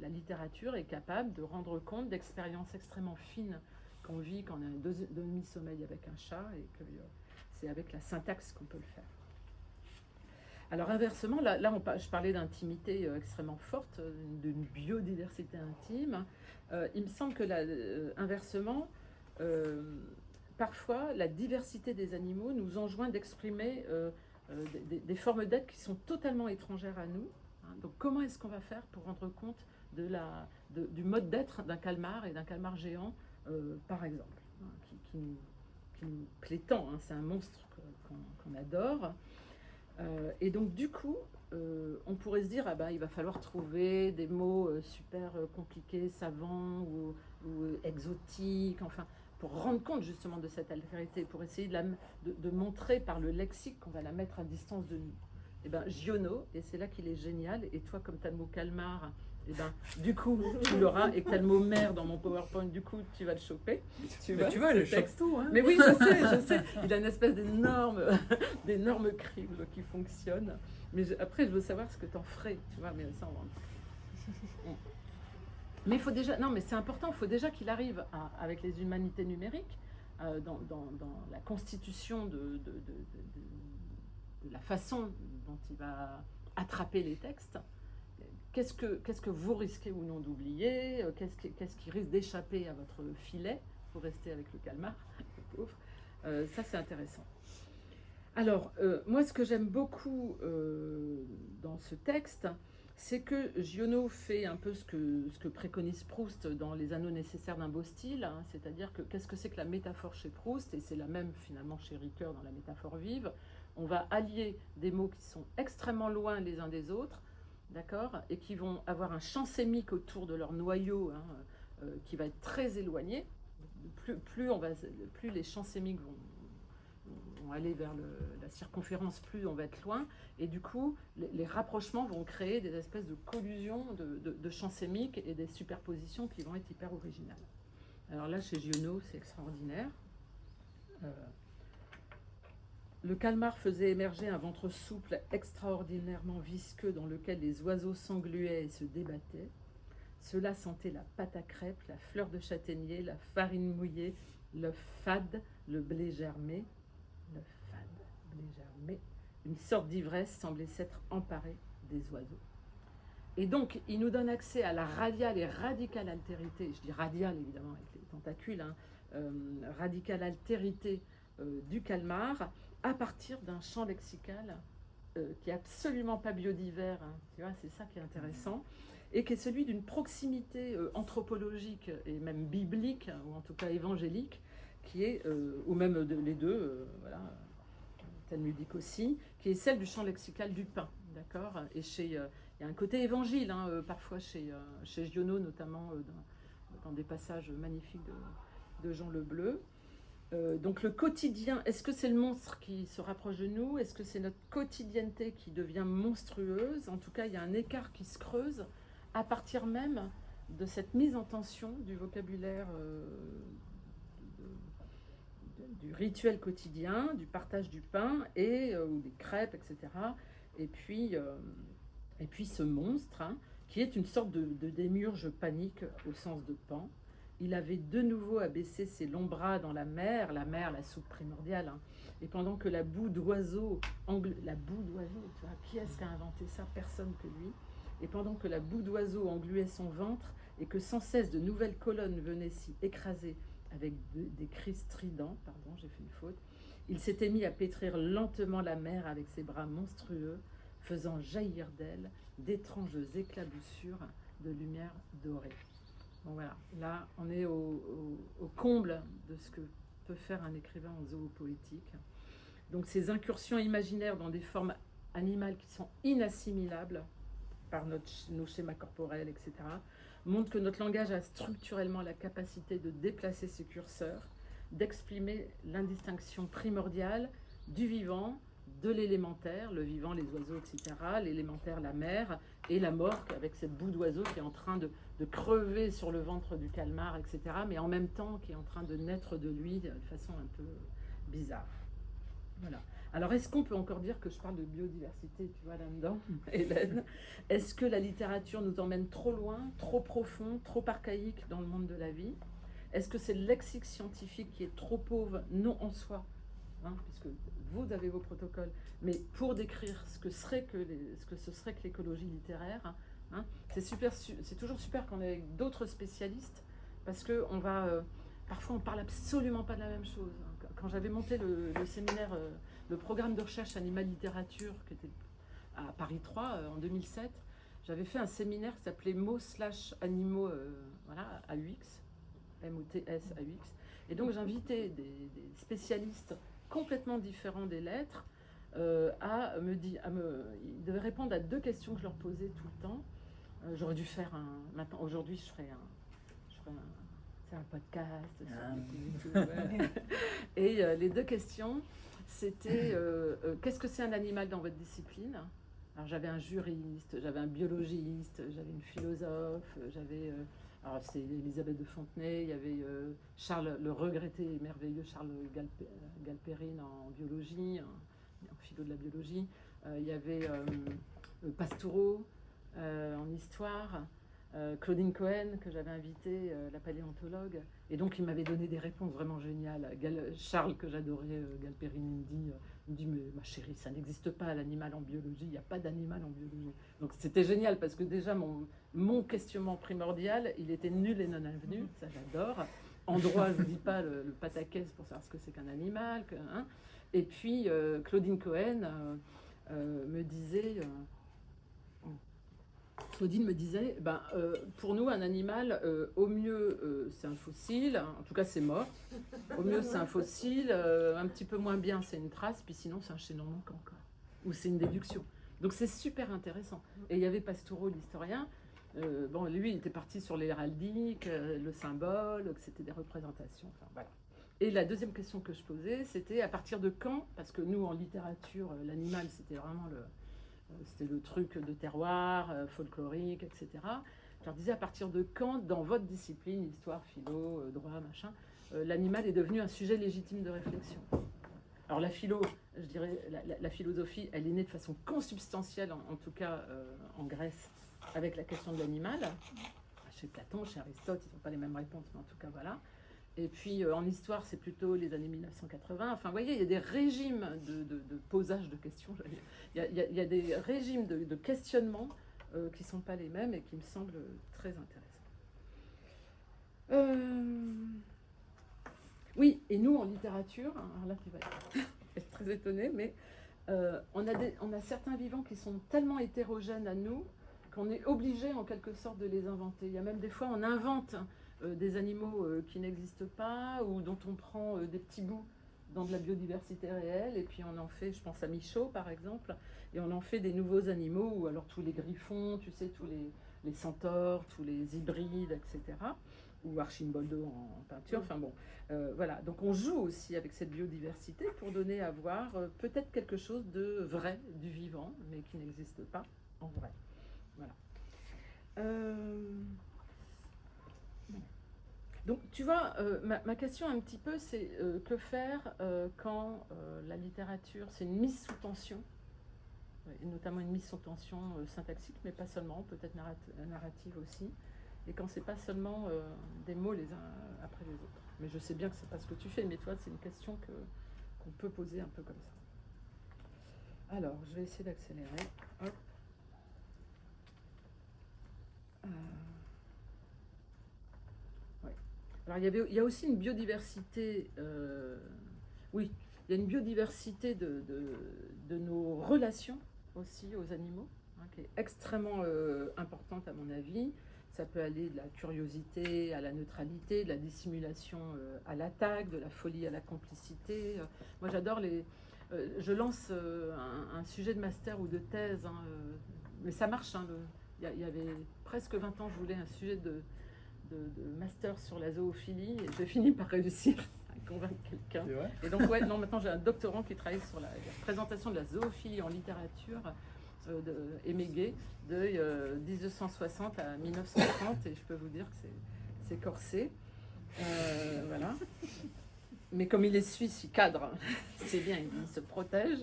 la littérature est capable de rendre compte d'expériences extrêmement fines qu'on vit quand on a un demi-sommeil avec un chat, et que c'est avec la syntaxe qu'on peut le faire. Alors inversement, là je parlais d'intimité extrêmement forte, d'une biodiversité intime. Il me semble que inversement, parfois la diversité des animaux nous enjoint d'exprimer des formes d'être qui sont totalement étrangères à nous. Donc comment est-ce qu'on va faire pour rendre compte du mode d'être d'un calmar et d'un calmar géant, par exemple, qui nous plaît tant, c'est un monstre qu'on adore. Et donc du coup, on pourrait se dire, il va falloir trouver des mots super compliqués, savants ou exotiques, enfin, pour rendre compte justement de cette altérité, pour essayer de montrer par le lexique qu'on va la mettre à distance de nous. Et bien Giono, et c'est là qu'il est génial, et toi comme tu as le mot calmar, et ben du coup tu l'auras, et que tu as le mot mère dans mon PowerPoint, du coup tu vas le choper. Tu vois, le chope tout. Mais oui, je sais. Il a une espèce d'énorme crible qui fonctionne. Mais après, je veux savoir ce que tu en ferais, tu vois, mais ça, Mais il faut déjà, non, mais c'est important, il faut déjà qu'il arrive avec les humanités numériques, dans la constitution de la façon dont il va attraper les textes. Qu'est-ce que vous risquez ou non d'oublier? Qu'est-ce qui risque d'échapper à votre filet pour rester avec le calmar, le pauvre. Ça, c'est intéressant. Alors, moi, ce que j'aime beaucoup dans ce texte, c'est que Giono fait un peu ce que préconise Proust dans Les Anneaux nécessaires d'un beau style, c'est-à-dire que qu'est-ce que c'est que la métaphore chez Proust, et c'est la même finalement chez Ricoeur dans la métaphore vive. On va allier des mots qui sont extrêmement loin les uns des autres, d'accord, et qui vont avoir un champ sémique autour de leur noyau, qui va être très éloigné. Plus les champs sémiques vont aller vers la circonférence, plus on va être loin. Et du coup, les rapprochements vont créer des espèces de collusions de champs sémiques et des superpositions qui vont être hyper originales. Alors là, chez Giono, c'est extraordinaire. Le calmar faisait émerger un ventre souple, extraordinairement visqueux, dans lequel les oiseaux s'engluaient et se débattaient. Cela sentait la pâte à crêpes, la fleur de châtaignier, la farine mouillée, le fade, le blé germé. Le fade, blé germé. Une sorte d'ivresse semblait s'être emparée des oiseaux. Et donc, il nous donne accès à la radiale et radicale altérité, je dis radiale évidemment avec les tentacules, radicale altérité du calmar, à partir d'un champ lexical qui est absolument pas biodivers, tu vois, c'est ça qui est intéressant, et qui est celui d'une proximité anthropologique et même biblique, ou en tout cas évangélique, qui est, ou même les deux, voilà, talmudique aussi, qui est celle du champ lexical du pain, d'accord. Et il y a un côté évangile, parfois chez Giono, notamment dans des passages magnifiques de Jean le Bleu. Donc le quotidien, est-ce que c'est le monstre qui se rapproche de nous? Est-ce que c'est notre quotidienneté qui devient monstrueuse? En tout cas, il y a un écart qui se creuse à partir même de cette mise en tension du vocabulaire, du rituel quotidien, du partage du pain ou des crêpes, etc. Et puis ce monstre, qui est une sorte de démiurge panique au sens de Pan. Il avait de nouveau abaissé ses longs bras dans la mer, la soupe primordiale. Et pendant que la boue d'oiseau, tu vois, qui est-ce qui a inventé ça? Personne que lui. Et pendant que la boue d'oiseau engluait son ventre et que sans cesse de nouvelles colonnes venaient s'y écraser avec des cris stridents, pardon, j'ai fait une faute, il s'était mis à pétrir lentement la mer avec ses bras monstrueux, faisant jaillir d'elle d'étranges éclaboussures de lumière dorée. Bon voilà, là on est au comble de ce que peut faire un écrivain en zoopoétique. Donc ces incursions imaginaires dans des formes animales qui sont inassimilables par nos schémas corporels, etc., montrent que notre langage a structurellement la capacité de déplacer ses curseurs, d'exprimer l'indistinction primordiale du vivant, de l'élémentaire, le vivant, les oiseaux, etc., l'élémentaire, la mer, et la mort, avec cette boue d'oiseau qui est en train de crever sur le ventre du calmar, etc., mais en même temps qui est en train de naître de lui de façon un peu bizarre. Voilà. Alors, est-ce qu'on peut encore dire que je parle de biodiversité, tu vois, là-dedans, Hélène? Est-ce que la littérature nous emmène trop loin, trop profond, trop archaïque dans le monde de la vie? Est-ce que c'est le lexique scientifique qui est trop pauvre, non en soi, puisque vous avez vos protocoles, mais pour décrire ce que ce serait que l'écologie littéraire, c'est toujours super qu'on ait avec d'autres spécialistes, parce que parfois on parle absolument pas de la même chose. Quand j'avais monté le séminaire, le programme de recherche Animal-Littérature, qui était à Paris 3 en 2007, j'avais fait un séminaire qui s'appelait mots/animaux AUX, MOTS AUX. Et donc j'invitais des spécialistes complètement différents des lettres ils devaient répondre à 2 questions que je leur posais tout le temps. J'aurais dû faire maintenant, aujourd'hui je ferai un podcast sur YouTube. Et les 2 questions, c'était qu'est-ce que c'est un animal dans votre discipline? Alors j'avais un juriste, j'avais un biologiste, j'avais une philosophe, alors c'est Elisabeth de Fontenay, il y avait Charles, le regretté et merveilleux Charles Galperine en biologie, en philo de la biologie. Il y avait Pastoureau en histoire, Claudine Cohen que j'avais invitée, la paléontologue. Et donc il m'avait donné des réponses vraiment géniales. Charles, que j'adorais, Galperine, me dit mais ma chérie, ça n'existe pas l'animal en biologie, il n'y a pas d'animal en biologie. Donc c'était génial parce que déjà mon questionnement primordial, il était nul et non avenu, ça j'adore. En droit, je ne vous dis pas le pataquès pour savoir ce que c'est qu'un animal. Et puis Claudine Cohen me disait... Claudine me disait, pour nous, un animal, au mieux, c'est un fossile, en tout cas, c'est mort. Au mieux, c'est un fossile, un petit peu moins bien, c'est une trace, puis sinon, c'est un chaînon manquant, quoi. Ou c'est une déduction. Donc, c'est super intéressant. Et il y avait Pastoureau, l'historien, Bon, lui, il était parti sur l'héraldique, le symbole, que c'était des représentations. Enfin, voilà. Et la deuxième question que je posais, c'était à partir de quand, parce que nous, en littérature, l'animal, c'était vraiment c'était le truc de terroir, folklorique, etc. Je leur disais à partir de quand, dans votre discipline, histoire, philo, droit, machin, l'animal est devenu un sujet légitime de réflexion. Alors la philo, je dirais, la philosophie, elle est née de façon consubstantielle, en tout cas en Grèce, avec la question de l'animal. Chez Platon, chez Aristote, ils n'ont pas les mêmes réponses, mais en tout cas, voilà. Et puis en histoire, c'est plutôt les années 1980. Enfin, vous voyez, il y a des régimes de posage de questions. Il y a des régimes de questionnement qui ne sont pas les mêmes et qui me semblent très intéressants. Oui, et nous, en littérature, alors là, tu vas être très étonné, mais on a certains vivants qui sont tellement hétérogènes à nous qu'on est obligé, en quelque sorte, de les inventer. Il y a même des fois, on invente des animaux qui n'existent pas ou dont on prend des petits bouts dans de la biodiversité réelle, et puis on en fait, je pense à Michaud, par exemple, et on en fait des nouveaux animaux, ou alors tous les griffons, tu sais, tous les centaures, tous les hybrides, etc., ou Archimboldo en peinture, enfin bon, voilà. Donc on joue aussi avec cette biodiversité pour donner à voir peut-être quelque chose de vrai, du vivant, mais qui n'existe pas en vrai. Voilà. Donc tu vois, ma question un petit peu, c'est que faire quand la littérature, c'est une mise sous tension, et notamment une mise sous tension syntaxique, mais pas seulement, peut-être narrative aussi, et quand c'est pas seulement des mots les uns après les autres. Mais je sais bien que c'est pas ce que tu fais, mais toi, c'est une question qu'on peut poser un peu comme ça. Alors, je vais essayer d'accélérer. Hop. Ouais. Alors, il y a aussi une biodiversité. Oui, il y a une biodiversité de nos relations aussi aux animaux, hein, qui est extrêmement importante à mon avis. Ça peut aller de la curiosité à la neutralité, de la dissimulation à l'attaque, de la folie à la complicité. Moi, j'adore je lance un sujet de master ou de thèse, hein, mais ça marche. Hein, il y avait presque 20 ans, je voulais un sujet de master sur la zoophilie, et j'ai fini par réussir à convaincre quelqu'un. Et donc, ouais, non, maintenant j'ai un doctorant qui travaille sur la présentation de la zoophilie en littérature. Émégué de 1960 à 1930, et je peux vous dire que c'est corsé. Voilà. Mais comme il est suisse, il cadre, c'est bien, il se protège.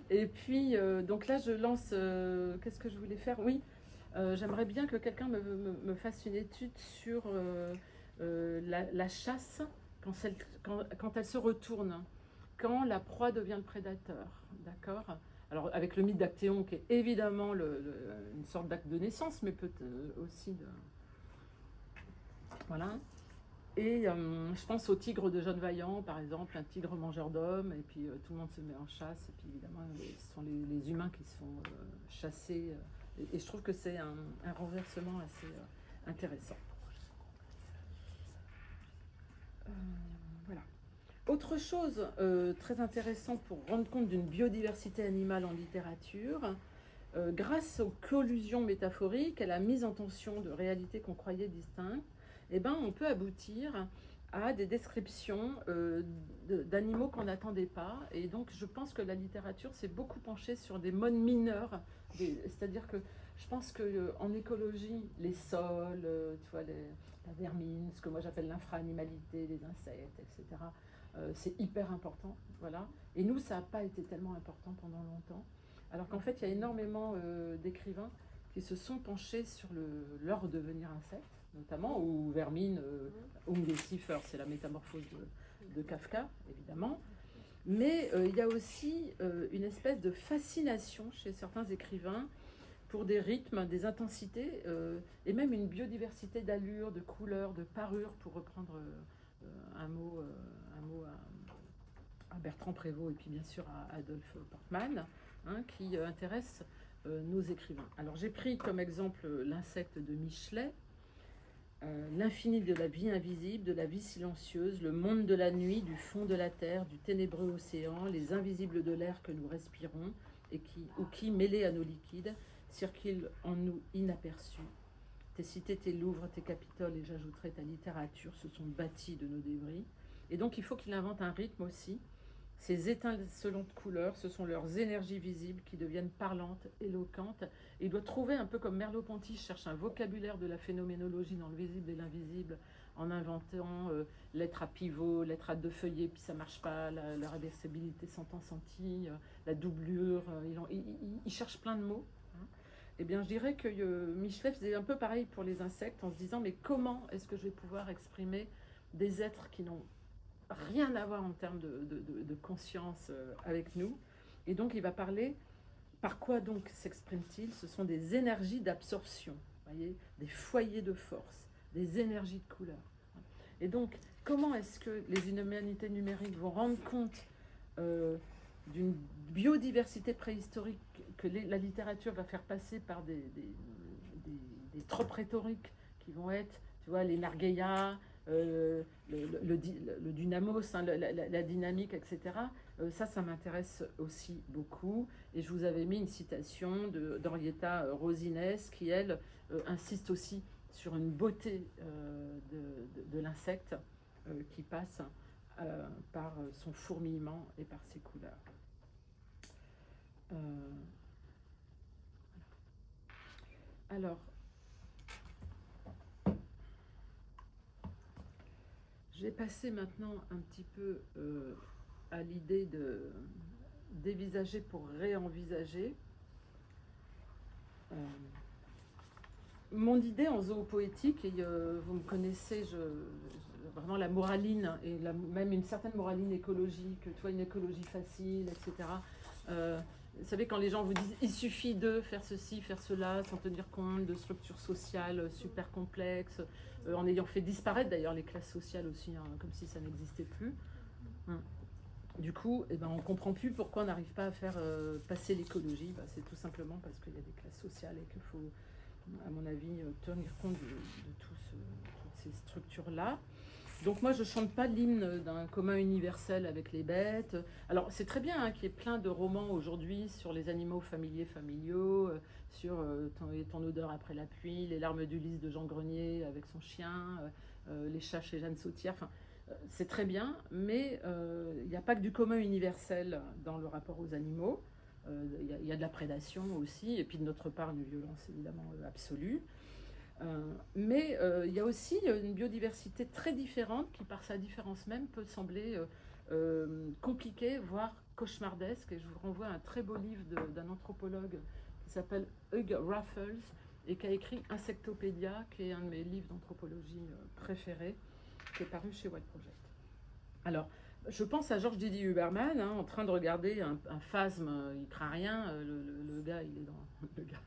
Et puis, donc là, je lance. Qu'est-ce que je voulais faire? Oui, j'aimerais bien que quelqu'un me fasse une étude sur la chasse quand elle se retourne, quand la proie devient le prédateur. D'accord? Alors, avec le mythe d'Actéon, qui est évidemment une sorte d'acte de naissance, mais peut-être aussi de. Voilà. Et je pense au tigre de Jeanne Vaillant, par exemple, un tigre mangeur d'hommes, et puis tout le monde se met en chasse, et puis évidemment, ce sont les humains qui sont chassés. Et je trouve que c'est un renversement assez intéressant. Voilà. Autre chose très intéressante pour rendre compte d'une biodiversité animale en littérature, grâce aux collusions métaphoriques, à la mise en tension de réalités qu'on croyait distinctes, eh ben, on peut aboutir à des descriptions d'animaux qu'on n'attendait pas. Et donc, je pense que la littérature s'est beaucoup penchée sur des modes mineurs. C'est-à-dire que je pense qu'en écologie, les sols, tu vois, la vermine, ce que moi j'appelle l'infra-animalité, les insectes, etc., c'est hyper important. Voilà. Et nous, ça n'a pas été tellement important pendant longtemps. Alors qu'en fait, il y a énormément d'écrivains qui se sont penchés sur leur devenir insecte, notamment, ou vermine, Ungeziefer, c'est la métamorphose de Kafka, évidemment. Mais il y a aussi une espèce de fascination chez certains écrivains pour des rythmes, des intensités, et même une biodiversité d'allures, de couleurs, de parures, pour reprendre un mot à Bertrand Prévost, et puis bien sûr à Adolphe Portmann, hein, qui intéresse nos écrivains. Alors j'ai pris comme exemple l'insecte de Michelet, l'infini de la vie invisible, de la vie silencieuse, le monde de la nuit, du fond de la terre, du ténébreux océan, les invisibles de l'air que nous respirons, et qui, mêlés à nos liquides, circulent en nous inaperçus tes cités, tes louvres, tes capitoles, et j'ajouterai ta littérature, se sont bâtis de nos débris. Et donc il faut qu'il invente un rythme aussi. Ces étincelantes couleurs, ce sont leurs énergies visibles qui deviennent parlantes, éloquentes. Et il doit trouver, un peu comme Merleau-Ponty cherche un vocabulaire de la phénoménologie dans le visible et l'invisible, en inventant lettres à pivot, lettres à deux feuillets, puis ça marche pas, la réversibilité sans temps senti, la doublure. Il cherche plein de mots. Hein. Eh bien, je dirais que Michelet faisait un peu pareil pour les insectes, en se disant, mais comment est-ce que je vais pouvoir exprimer des êtres qui n'ont rien à voir en termes de conscience avec nous. Et donc, il va parler, par quoi donc s'exprime-t-il? Ce sont des énergies d'absorption, voyez, des foyers de force, des énergies de couleur. Et donc, comment est-ce que les humanités numériques vont rendre compte d'une biodiversité préhistorique que la littérature va faire passer par des tropes rhétoriques qui vont être, tu vois, les nargueyas, le dynamos, hein, la dynamique, etc. Ça m'intéresse aussi beaucoup. Et je vous avais mis une citation d'Henrietta Rosines qui, elle, insiste aussi sur une beauté de l'insecte qui passe par son fourmillement et par ses couleurs. Alors, je vais passer maintenant un petit peu à l'idée de dévisager pour réenvisager. Mon idée en zoopoétique, et vous me connaissez, vraiment la moraline, et même une certaine moraline écologique, tu vois, une écologie facile, etc. Vous savez, quand les gens vous disent il suffit de faire ceci, faire cela, sans tenir compte de structures sociales super complexes, en ayant fait disparaître d'ailleurs les classes sociales aussi, hein, comme si ça n'existait plus. Du coup, eh ben, on ne comprend plus pourquoi on n'arrive pas à faire passer l'écologie. C'est tout simplement parce qu'il y a des classes sociales et qu'il faut, à mon avis, tenir compte de toutes ces structures-là. Donc moi, je ne chante pas l'hymne d'un commun universel avec les bêtes. Alors, c'est très bien hein, qu'il y ait plein de romans aujourd'hui sur les animaux familiaux, sur ton odeur après la pluie, les larmes d'Ulysse de Jean Grenier avec son chien, les chats chez Jeanne Sautière. Enfin, c'est très bien, mais il n'y a pas que du commun universel dans le rapport aux animaux. Il y a de la prédation aussi, et puis de notre part, une violence évidemment absolue. Mais il y a aussi une biodiversité très différente qui, par sa différence même, peut sembler compliquée, voire cauchemardesque. Et je vous renvoie à un très beau livre d'un anthropologue qui s'appelle Hugh Raffles et qui a écrit Insectopédia, qui est un de mes livres d'anthropologie préférés, qui est paru chez White Project. Alors, je pense à Georges Didier Huberman, hein, en train de regarder un phasme, il craint rien, le gars, il est dans... Le gars.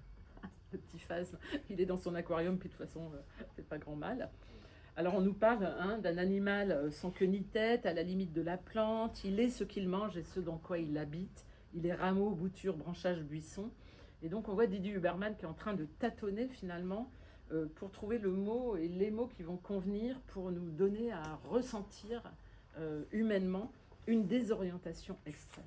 Le petit phasme, il est dans son aquarium, puis de toute façon, c'est pas grand mal. Alors on nous parle hein, d'un animal sans queue ni tête, à la limite de la plante, il est ce qu'il mange et ce dans quoi il habite, il est rameaux, boutures, branchages, buissons. Et donc on voit Didier Huberman qui est en train de tâtonner finalement pour trouver le mot et les mots qui vont convenir pour nous donner à ressentir humainement une désorientation extrême.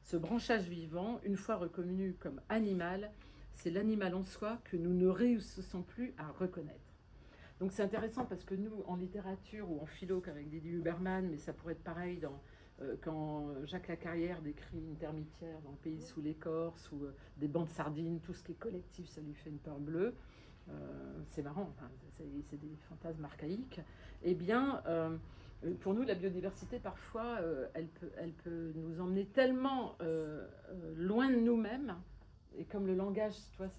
Ce branchage vivant, une fois reconnu comme animal, c'est l'animal en soi que nous ne réussissons plus à reconnaître. Donc c'est intéressant parce que nous, en littérature ou en philo, qu'avec Didier Huberman, mais ça pourrait être pareil quand Jacques Lacarrière décrit une termitière dans Le pays sous l'écorce ou des bancs de sardines, tout ce qui est collectif, ça lui fait une peur bleue. C'est marrant, enfin, c'est des fantasmes archaïques. Eh bien, pour nous, la biodiversité, parfois, elle peut nous emmener tellement loin de nous-mêmes. Et comme le langage, tu vois,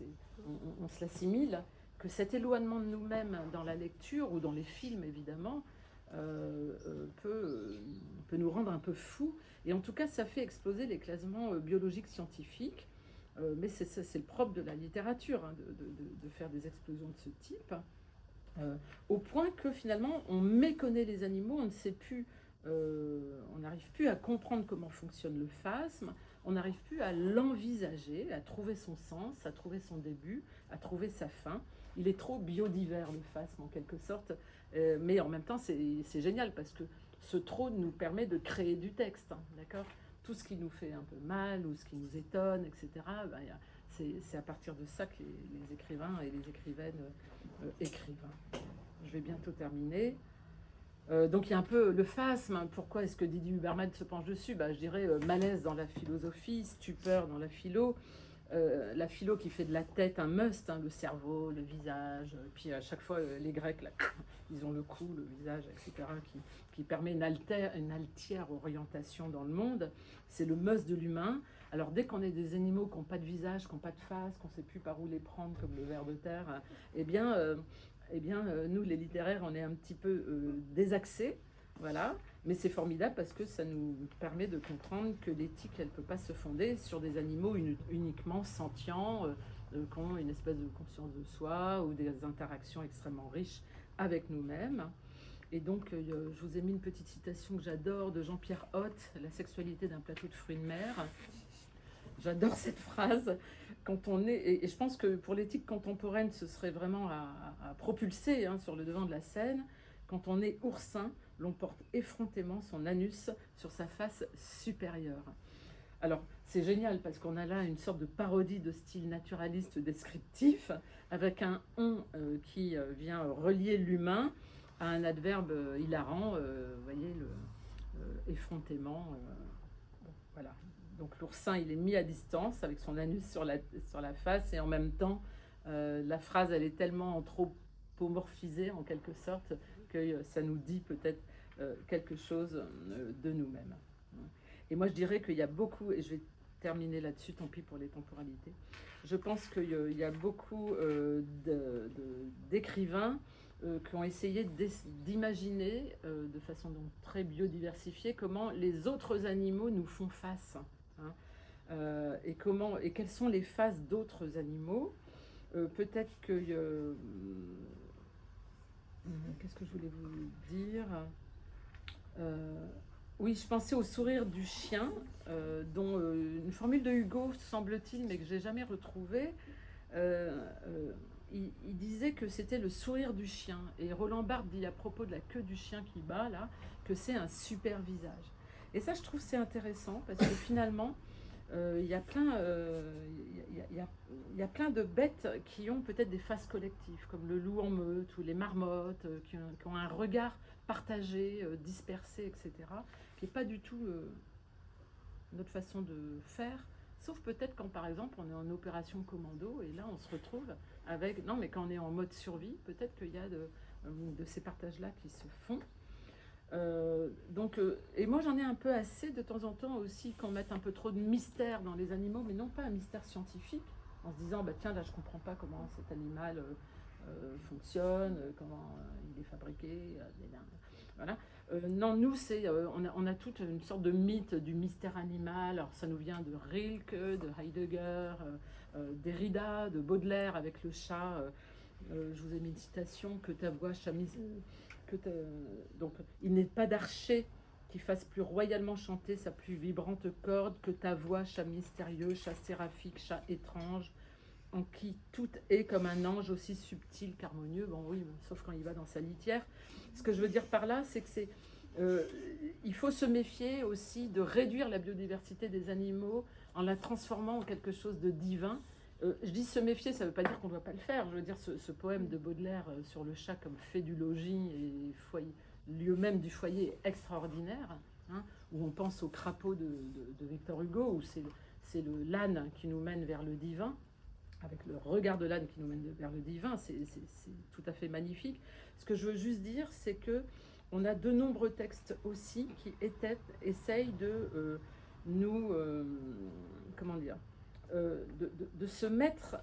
on se l'assimile, que cet éloignement de nous-mêmes dans la lecture ou dans les films, évidemment, peut nous rendre un peu fous. Et en tout cas, ça fait exploser les classements biologiques scientifiques. Mais c'est le propre de la littérature, hein, de faire des explosions de ce type. Au point que finalement, on méconnaît les animaux, on ne sait plus, on n'arrive plus à comprendre comment fonctionne le phasme. On n'arrive plus à l'envisager, à trouver son sens, à trouver son début, à trouver sa fin. Il est trop biodivers, le phasme, en quelque sorte. Mais en même temps, c'est génial parce que ce trop nous permet de créer du texte. Hein, d'accord ? Tout ce qui nous fait un peu mal ou ce qui nous étonne, etc. Ben, c'est à partir de ça que les écrivains et les écrivaines écrivent. Je vais bientôt terminer. Donc il y a un peu le phasme. Pourquoi est-ce que Didier Huberman se penche dessus? Je dirais malaise dans la philosophie, stupeur dans la philo. La philo qui fait de la tête un must, hein, le cerveau, le visage, puis à chaque fois les Grecs, là, ils ont le cou, le visage, etc., qui permet une altière orientation dans le monde. C'est le must de l'humain. Alors dès qu'on est des animaux qui n'ont pas de visage, qui n'ont pas de face, qu'on ne sait plus par où les prendre comme le ver de terre, nous les littéraires, on est un petit peu désaxés. Voilà, mais c'est formidable parce que ça nous permet de comprendre que l'éthique, elle ne peut pas se fonder sur des animaux uniquement sentients, qui ont une espèce de conscience de soi ou des interactions extrêmement riches avec nous-mêmes. Et donc, je vous ai mis une petite citation que j'adore de Jean-Pierre Hoth, La sexualité d'un plateau de fruits de mer. J'adore cette phrase. Quand on est, et je pense que pour l'éthique contemporaine, ce serait vraiment à propulser hein, sur le devant de la scène. Quand on est oursin, l'on porte effrontément son anus sur sa face supérieure. Alors, c'est génial parce qu'on a là une sorte de parodie de style naturaliste descriptif avec un « on » qui vient relier l'humain à un adverbe hilarant, vous voyez, effrontément. Bon, voilà. Donc l'oursin, il est mis à distance avec son anus sur la face et en même temps, la phrase, elle est tellement anthropomorphisée en quelque sorte que ça nous dit peut-être quelque chose de nous-mêmes. Et moi, je dirais qu'il y a beaucoup, et je vais terminer là-dessus, tant pis pour les temporalités, je pense qu'il y a beaucoup d'écrivains qui ont essayé d'imaginer de façon donc très biodiversifiée comment les autres animaux nous font face. Hein, et quelles sont les faces d'autres animaux. Peut-être que... qu'est-ce que je voulais vous dire oui, je pensais au sourire du chien, dont une formule de Hugo, semble-t-il, mais que je n'ai jamais retrouvée. Il disait que c'était le sourire du chien. Et Roland Barthes dit à propos de la queue du chien qui bat, là, que c'est un super visage. Et ça, je trouve c'est intéressant, parce que finalement, il y a plein de bêtes qui ont peut-être des faces collectives, comme le loup en meute ou les marmottes, qui ont un regard partagé, dispersé, etc., qui n'est pas du tout notre façon de faire, sauf peut-être quand, par exemple, on est en opération commando, et là, on se retrouve avec... Non, mais quand on est en mode survie, peut-être qu'il y a de ces partages-là qui se font. Et moi j'en ai un peu assez de temps en temps aussi qu'on mette un peu trop de mystère dans les animaux, mais non pas un mystère scientifique, en se disant tiens là je comprends pas comment cet animal fonctionne, comment il est fabriqué, voilà. Non, nous on a toute une sorte de mythe du mystère animal. Alors ça nous vient de Rilke, de Heidegger, Derrida, de Baudelaire avec le chat. Je vous ai mis une citation: que ta voix chamise. Donc, il n'est pas d'archer qui fasse plus royalement chanter sa plus vibrante corde que ta voix, chat mystérieux, chat séraphique, chat étrange, en qui tout est comme un ange aussi subtil qu'harmonieux. Bon oui, sauf quand il va dans sa litière. Ce que je veux dire par là, c'est que il faut se méfier aussi de réduire la biodiversité des animaux en la transformant en quelque chose de divin. Je dis se méfier, ça ne veut pas dire qu'on ne doit pas le faire. Je veux dire, ce poème de Baudelaire sur le chat comme fait du logis et lieu même du foyer est extraordinaire, hein, où on pense au crapaud de Victor Hugo, où c'est l'âne qui nous mène vers le divin, avec le regard de l'âne qui nous mène vers le divin. C'est tout à fait magnifique. Ce que je veux juste dire, c'est que on a de nombreux textes aussi qui essayent de nous... comment dire de se mettre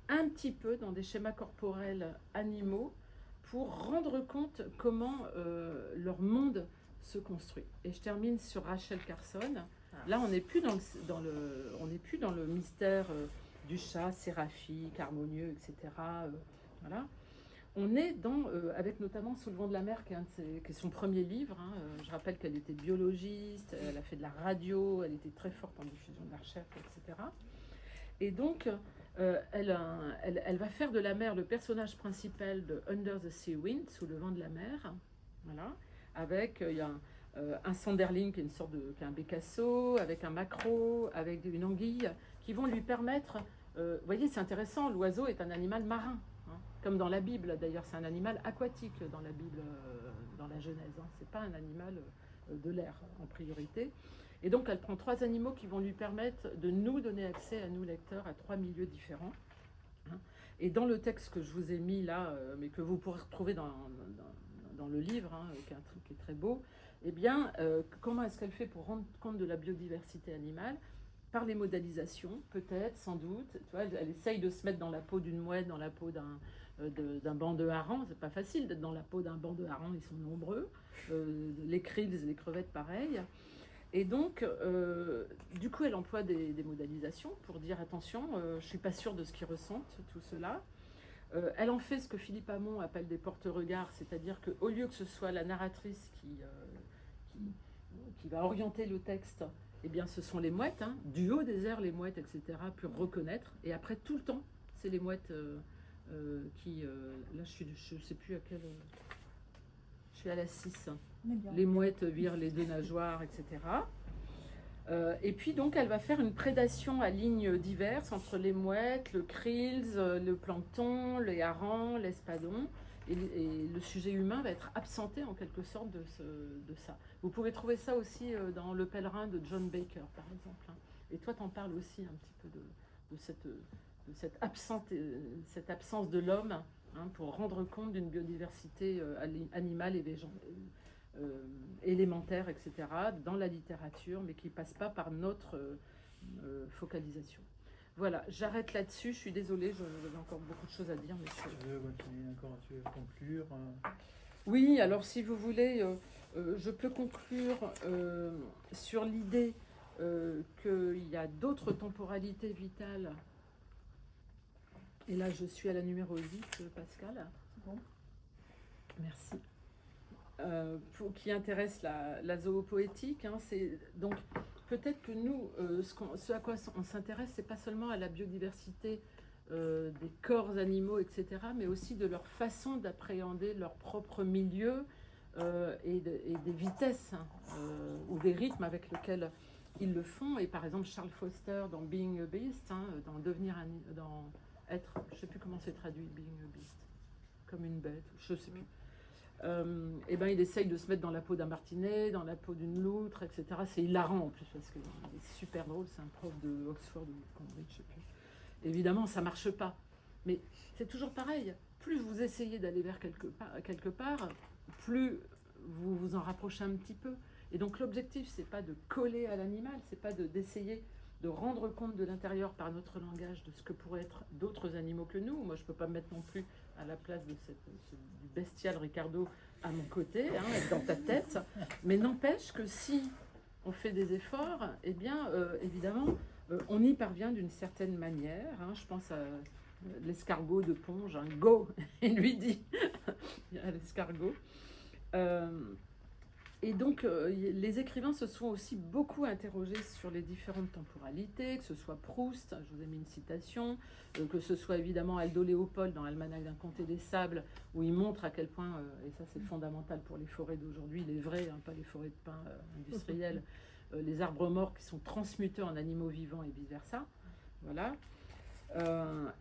un petit peu dans des schémas corporels animaux pour rendre compte comment leur monde se construit. Et je termine sur Rachel Carson. Là, on n'est plus dans le mystère du chat séraphique, harmonieux, etc. Voilà. On est avec notamment Sous le vent de la mer, qui est son premier livre. Hein. Je rappelle qu'elle était biologiste, elle a fait de la radio, elle était très forte en diffusion de la recherche, etc. Et donc, elle va faire de la mer le personnage principal de Under the Sea Wind, Sous le vent de la mer. Voilà. Avec, il y a un Sanderling qui est qui est un bécasseau, avec un maquereau, avec une anguille, qui vont lui permettre... vous voyez, c'est intéressant, l'oiseau est un animal marin, hein, comme dans la Bible. D'ailleurs, c'est un animal aquatique dans la Bible, dans la Genèse. Hein. C'est pas un animal de l'air en priorité. Et donc, elle prend 3 animaux qui vont lui permettre de nous donner accès, à nous lecteurs, à 3 milieux différents. Hein. Et dans le texte que je vous ai mis là, mais que vous pourrez retrouver dans le livre, hein, qui est très beau, eh bien, comment est-ce qu'elle fait pour rendre compte de la biodiversité animale? Par les modélisations, peut-être, sans doute. Tu vois, elle essaye de se mettre dans la peau d'une mouette, dans la peau d'un banc de harengs. C'est pas facile d'être dans la peau d'un banc de harengs, ils sont nombreux. Les krill, les crevettes, pareil. Et donc, du coup, elle emploie des modélisations pour dire attention, je ne suis pas sûre de ce qu'ils ressentent, tout cela. Elle en fait ce que Philippe Hamon appelle des porte-regards, c'est-à-dire qu'au lieu que ce soit la narratrice qui va orienter le texte, eh bien, ce sont les mouettes, hein, du haut des airs, les mouettes, etc., pour reconnaître. Et après, tout le temps, c'est les mouettes qui... là, je ne sais plus à quelle... je suis à la 6. Les mouettes virent les 2 nageoires, etc. Et puis, donc, elle va faire une prédation à lignes diverses entre les mouettes, le krills, le plancton, les harengs, l'espadon. Et le sujet humain va être absenté, en quelque sorte, de ça. Vous pouvez trouver ça aussi dans Le Pèlerin de John Baker, par exemple. Hein. Et toi, t'en parles aussi un petit peu de cette absence de l'homme, hein, pour rendre compte d'une biodiversité animale et élémentaire, etc., dans la littérature, mais qui ne passe pas par notre focalisation. Voilà, j'arrête là-dessus, je suis désolée, j'avais encore beaucoup de choses à dire. Mais tu veux continuer encore, tu veux conclure Oui, alors si vous voulez, je peux conclure sur l'idée qu'il y a d'autres temporalités vitales. Et là, je suis à la numéro 8, Pascal. Bon. Merci. Qui intéresse la zoopoétique. Hein, donc, peut-être que nous, ce à quoi on s'intéresse, c'est pas seulement à la biodiversité des corps animaux, etc., mais aussi de leur façon d'appréhender leur propre milieu et des vitesses, hein, ou des rythmes avec lesquels ils le font. Et par exemple, Charles Foster, dans Being a Beast, hein, dans être, je sais plus comment c'est traduit, Being a Beast, comme une bête, je sais plus. Et ben il essaye de se mettre dans la peau d'un martinet, dans la peau d'une loutre, etc. C'est hilarant en plus parce qu'il est super drôle. C'est un prof de Oxford ou de Cambridge, je sais plus. Évidemment, ça marche pas. Mais c'est toujours pareil. Plus vous essayez d'aller vers quelque part, plus vous vous en rapprochez un petit peu. Et donc l'objectif, c'est pas de coller à l'animal, c'est pas d'essayer de rendre compte de l'intérieur par notre langage de ce que pourraient être d'autres animaux que nous. Moi, je peux pas me mettre non plus à la place de du bestial Ricardo à mon côté, hein, être dans ta tête. Mais n'empêche que si on fait des efforts, eh bien, évidemment, on y parvient d'une certaine manière. Hein. Je pense à l'escargot de Ponge, hein, go, il lui dit à l'escargot. Et donc, les écrivains se sont aussi beaucoup interrogés sur les différentes temporalités, que ce soit Proust, je vous ai mis une citation, que ce soit évidemment Aldo Léopold dans Almanach d'un comté des sables, où il montre à quel point, et ça c'est fondamental pour les forêts d'aujourd'hui, les vraies, hein, pas les forêts de pins industrielles, les arbres morts qui sont transmutés en animaux vivants et vice-versa. Voilà.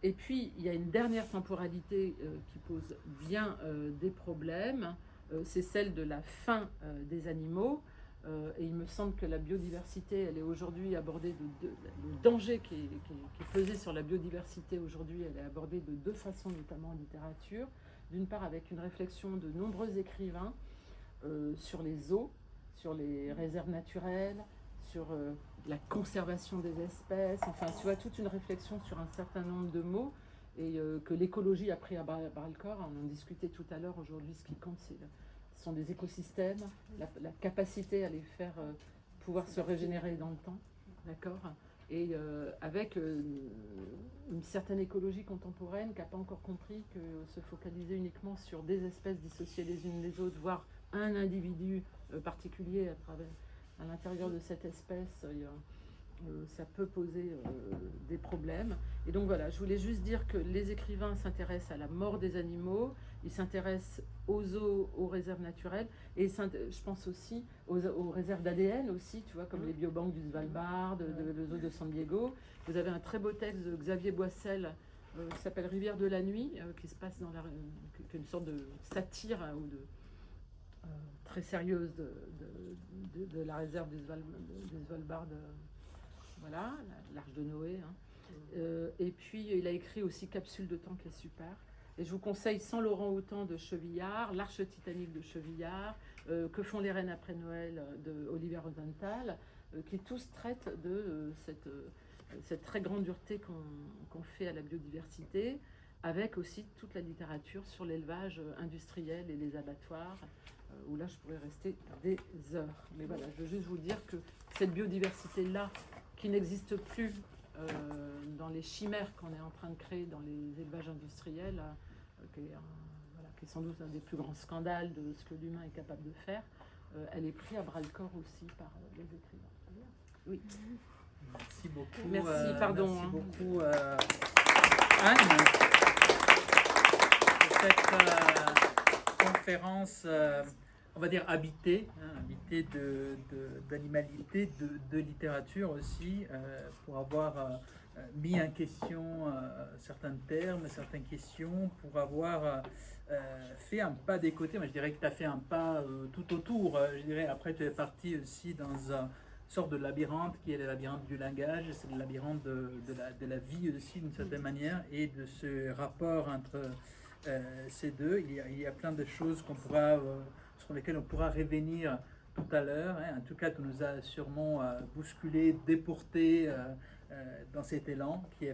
Et puis, il y a une dernière temporalité qui pose bien des problèmes. C'est celle de la fin des animaux. Et il me semble que la biodiversité, elle est aujourd'hui abordée le danger qui est pesé sur la biodiversité aujourd'hui, elle est abordée de 2 façons, notamment en littérature. D'une part, avec une réflexion de nombreux écrivains sur les eaux, sur les réserves naturelles, sur la conservation des espèces. Enfin, tu vois, toute une réflexion sur un certain nombre de mots. Et que l'écologie a pris à bras le corps. On en discutait tout à l'heure. Aujourd'hui, ce qui compte, ce sont des écosystèmes, la capacité à les faire pouvoir se régénérer dans le temps, d'accord. Et avec une certaine écologie contemporaine qui n'a pas encore compris que se focaliser uniquement sur des espèces dissociées les unes des autres, voire un individu particulier à l'intérieur de cette espèce, ça peut poser des problèmes. Et donc voilà, je voulais juste dire que les écrivains s'intéressent à la mort des animaux, ils s'intéressent aux eaux, aux réserves naturelles, et je pense aussi aux réserves d'ADN aussi, tu vois, comme les biobanques du Svalbard, le zoo de San Diego. Vous avez un très beau texte de Xavier Boissel qui s'appelle Rivière de la nuit, qui se passe dans qui est une sorte de satire ou de très sérieuse de la réserve du Svalbard, voilà, l'Arche de Noé. Et puis il a écrit aussi Capsule de temps qui est super. Et je vous conseille Sans Laurent Houtan de Chevillard, L'Arche Titanique de Chevillard, Que font les reines après Noël de Olivier Rosenthal, qui tous traitent de cette très grande dureté qu'on fait à la biodiversité, avec aussi toute la littérature sur l'élevage industriel et les abattoirs, où là je pourrais rester des heures. Mais voilà, je veux juste vous dire que cette biodiversité-là, qui n'existe plus dans les chimères qu'on est en train de créer dans les élevages industriels, qui est sans doute un des plus grands scandales de ce que l'humain est capable de faire, elle est prise à bras-le-corps aussi par les écrivains. Oui. Merci beaucoup. Merci, pardon. Merci beaucoup, Anne, pour cette conférence, on va dire habitée, habitée d'animalité, de littérature aussi, pour avoir mis en question certains termes, certaines questions, pour avoir fait un pas des côtés. Moi, je dirais que tu as fait un pas tout autour. Je dirais, après, tu es parti aussi dans un sorte de labyrinthe qui est le labyrinthe du langage, c'est le labyrinthe de la vie aussi d'une certaine manière, et de ce rapport entre ces deux. Il y a plein de choses sur lesquelles on pourra revenir tout à l'heure. En tout cas, tu nous as sûrement bousculé, déporté dans cet élan qui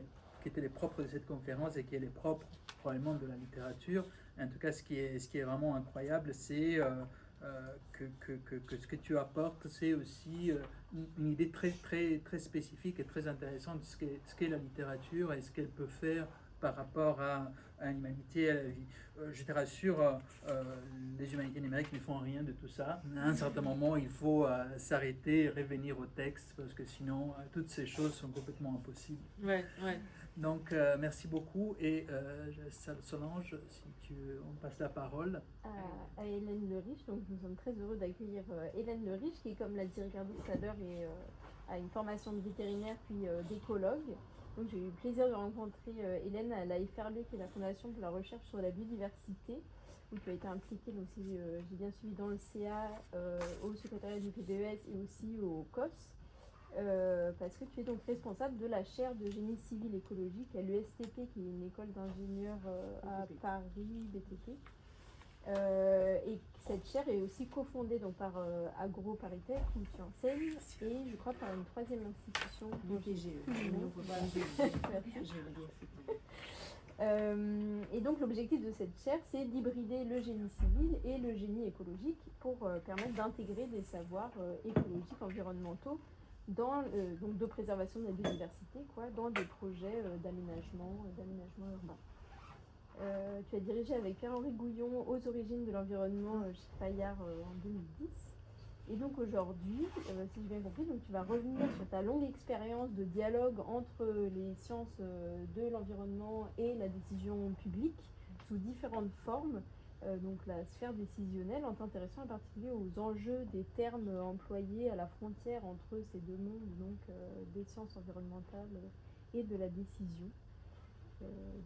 était les propres de cette conférence et qui est les propres probablement de la littérature. En tout cas, ce qui est vraiment incroyable, c'est que ce que tu apportes, c'est aussi une idée très, très, très spécifique et très intéressante de ce qu'est la littérature et ce qu'elle peut faire par rapport à l'humanité et à la vie. Je te rassure, les humanités numériques ne font rien de tout ça. À un certain moment, il faut s'arrêter et revenir au texte, parce que sinon, toutes ces choses sont complètement impossibles. Ouais. Donc, merci beaucoup. Et Solange, si on passe la parole. À Hélène Le Riche. Donc, nous sommes très heureux d'accueillir Hélène Le Riche, qui, comme l'a dit Ricardo tout à l'heure, a une formation de vétérinaire puis d'écologue. Donc, j'ai eu le plaisir de rencontrer Hélène à la FRL, qui est la Fondation pour la recherche sur la biodiversité, où tu as été impliquée, donc si j'ai bien suivi, dans le CA, au secrétariat du PBES et aussi au COS. Parce que tu es donc responsable de la chaire de génie civil écologique à l'ESTP, qui est une école d'ingénieurs à Paris, BTP. Et cette chaire est aussi cofondée donc par AgroParisTech, où tu enseignes, et je crois par une troisième institution, l'UPGE. Et donc l'objectif de cette chaire, c'est d'hybrider le génie civil et le génie écologique pour permettre d'intégrer des savoirs écologiques, environnementaux, donc de préservation de la biodiversité, dans des projets d'aménagement urbain. Tu as dirigé avec Pierre-Henri Gouillon aux origines de l'environnement chez Fayard en 2010. Et donc aujourd'hui, si j'ai bien compris, donc tu vas revenir sur ta longue expérience de dialogue entre les sciences de l'environnement et la décision publique sous différentes formes, donc la sphère décisionnelle, en t'intéressant en particulier aux enjeux des termes employés à la frontière entre ces deux mondes, donc des sciences environnementales et de la décision.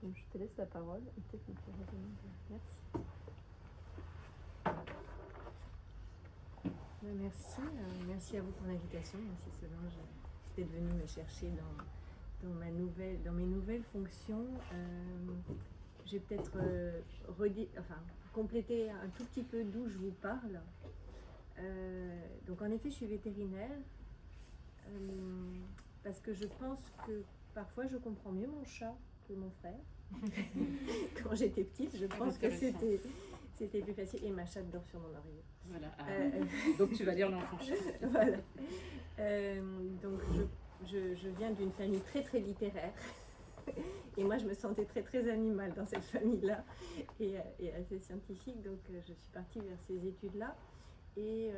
Donc je te laisse la parole et peut-être que tu peux revenir. Merci. Merci à vous pour l'invitation. Merci Solange d'être venue me chercher dans mes nouvelles fonctions. Je vais peut-être compléter un tout petit peu d'où je vous parle. Donc en effet, je suis vétérinaire parce que je pense que parfois je comprends mieux mon chat que mon frère. Quand j'étais petite, je pense que c'était plus facile. Et ma chatte dort sur mon oreiller. Voilà. Donc tu vas lire l'enfant chat. Voilà. Donc je viens d'une famille très très littéraire. Et moi, je me sentais très très animale dans cette famille-là et assez scientifique. Donc je suis partie vers ces études-là. Et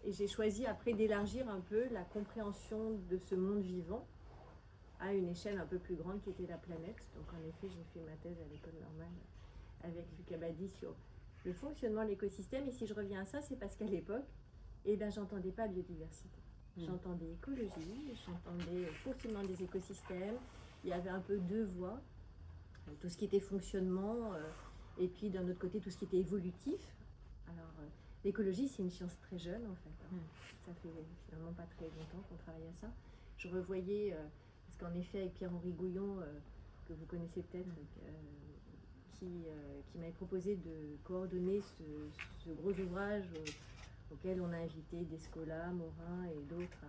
j'ai choisi après d'élargir un peu la compréhension de ce monde vivant à une échelle un peu plus grande qui était la planète. Donc en effet, j'ai fait ma thèse à l'école normale avec Luc Abadi sur le fonctionnement de l'écosystème. Et si je reviens à ça, c'est parce qu'à l'époque, j'entendais pas biodiversité. J'entendais écologie, j'entendais fonctionnement des écosystèmes. Il y avait un peu deux voies, tout ce qui était fonctionnement, et puis d'un autre côté tout ce qui était évolutif. Alors l'écologie, c'est une science très jeune en fait. Ça fait finalement pas très longtemps qu'on travaille à ça. Je revoyais, parce qu'en effet avec Pierre-Henri Gouillon, que vous connaissez peut-être, qui m'avait proposé de coordonner ce gros ouvrage auquel on a invité Descola, Morin et d'autres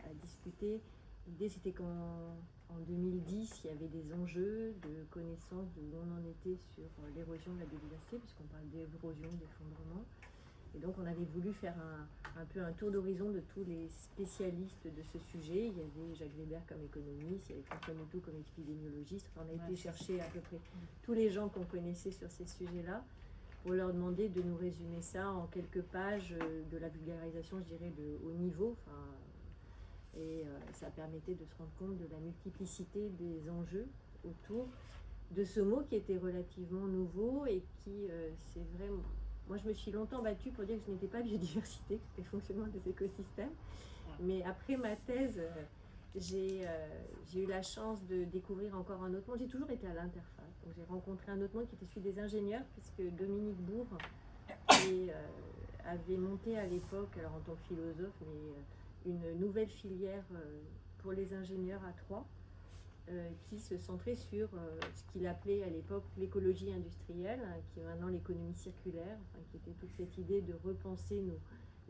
à discuter. L'idée c'était qu'en 2010, il y avait des enjeux de connaissance de où on en était sur l'érosion de la biodiversité, puisqu'on parle d'érosion, d'effondrement. Et donc on avait voulu faire un peu un tour d'horizon de tous les spécialistes de ce sujet. Il y avait Jacques Weber comme économiste, il y avait François Moutou comme épidémiologiste. Enfin, on a été chercher à peu près tous les gens qu'on connaissait sur ces sujets-là pour leur demander de nous résumer ça en quelques pages de la vulgarisation, je dirais, de haut niveau. Et ça permettait de se rendre compte de la multiplicité des enjeux autour de ce mot qui était relativement nouveau et qui, c'est vrai, moi je me suis longtemps battue pour dire que je n'étais pas biodiversité, que c'était fonctionnement des écosystèmes. Mais après ma thèse, j'ai eu la chance de découvrir encore un autre monde. J'ai toujours été à l'interface. Donc j'ai rencontré un autre monde qui était celui des ingénieurs, puisque Dominique Bourg avait monté à l'époque, alors en tant que philosophe, mais une nouvelle filière pour les ingénieurs à Troyes, qui se centrait sur ce qu'il appelait à l'époque l'écologie industrielle, qui est maintenant l'économie circulaire, qui était toute cette idée de repenser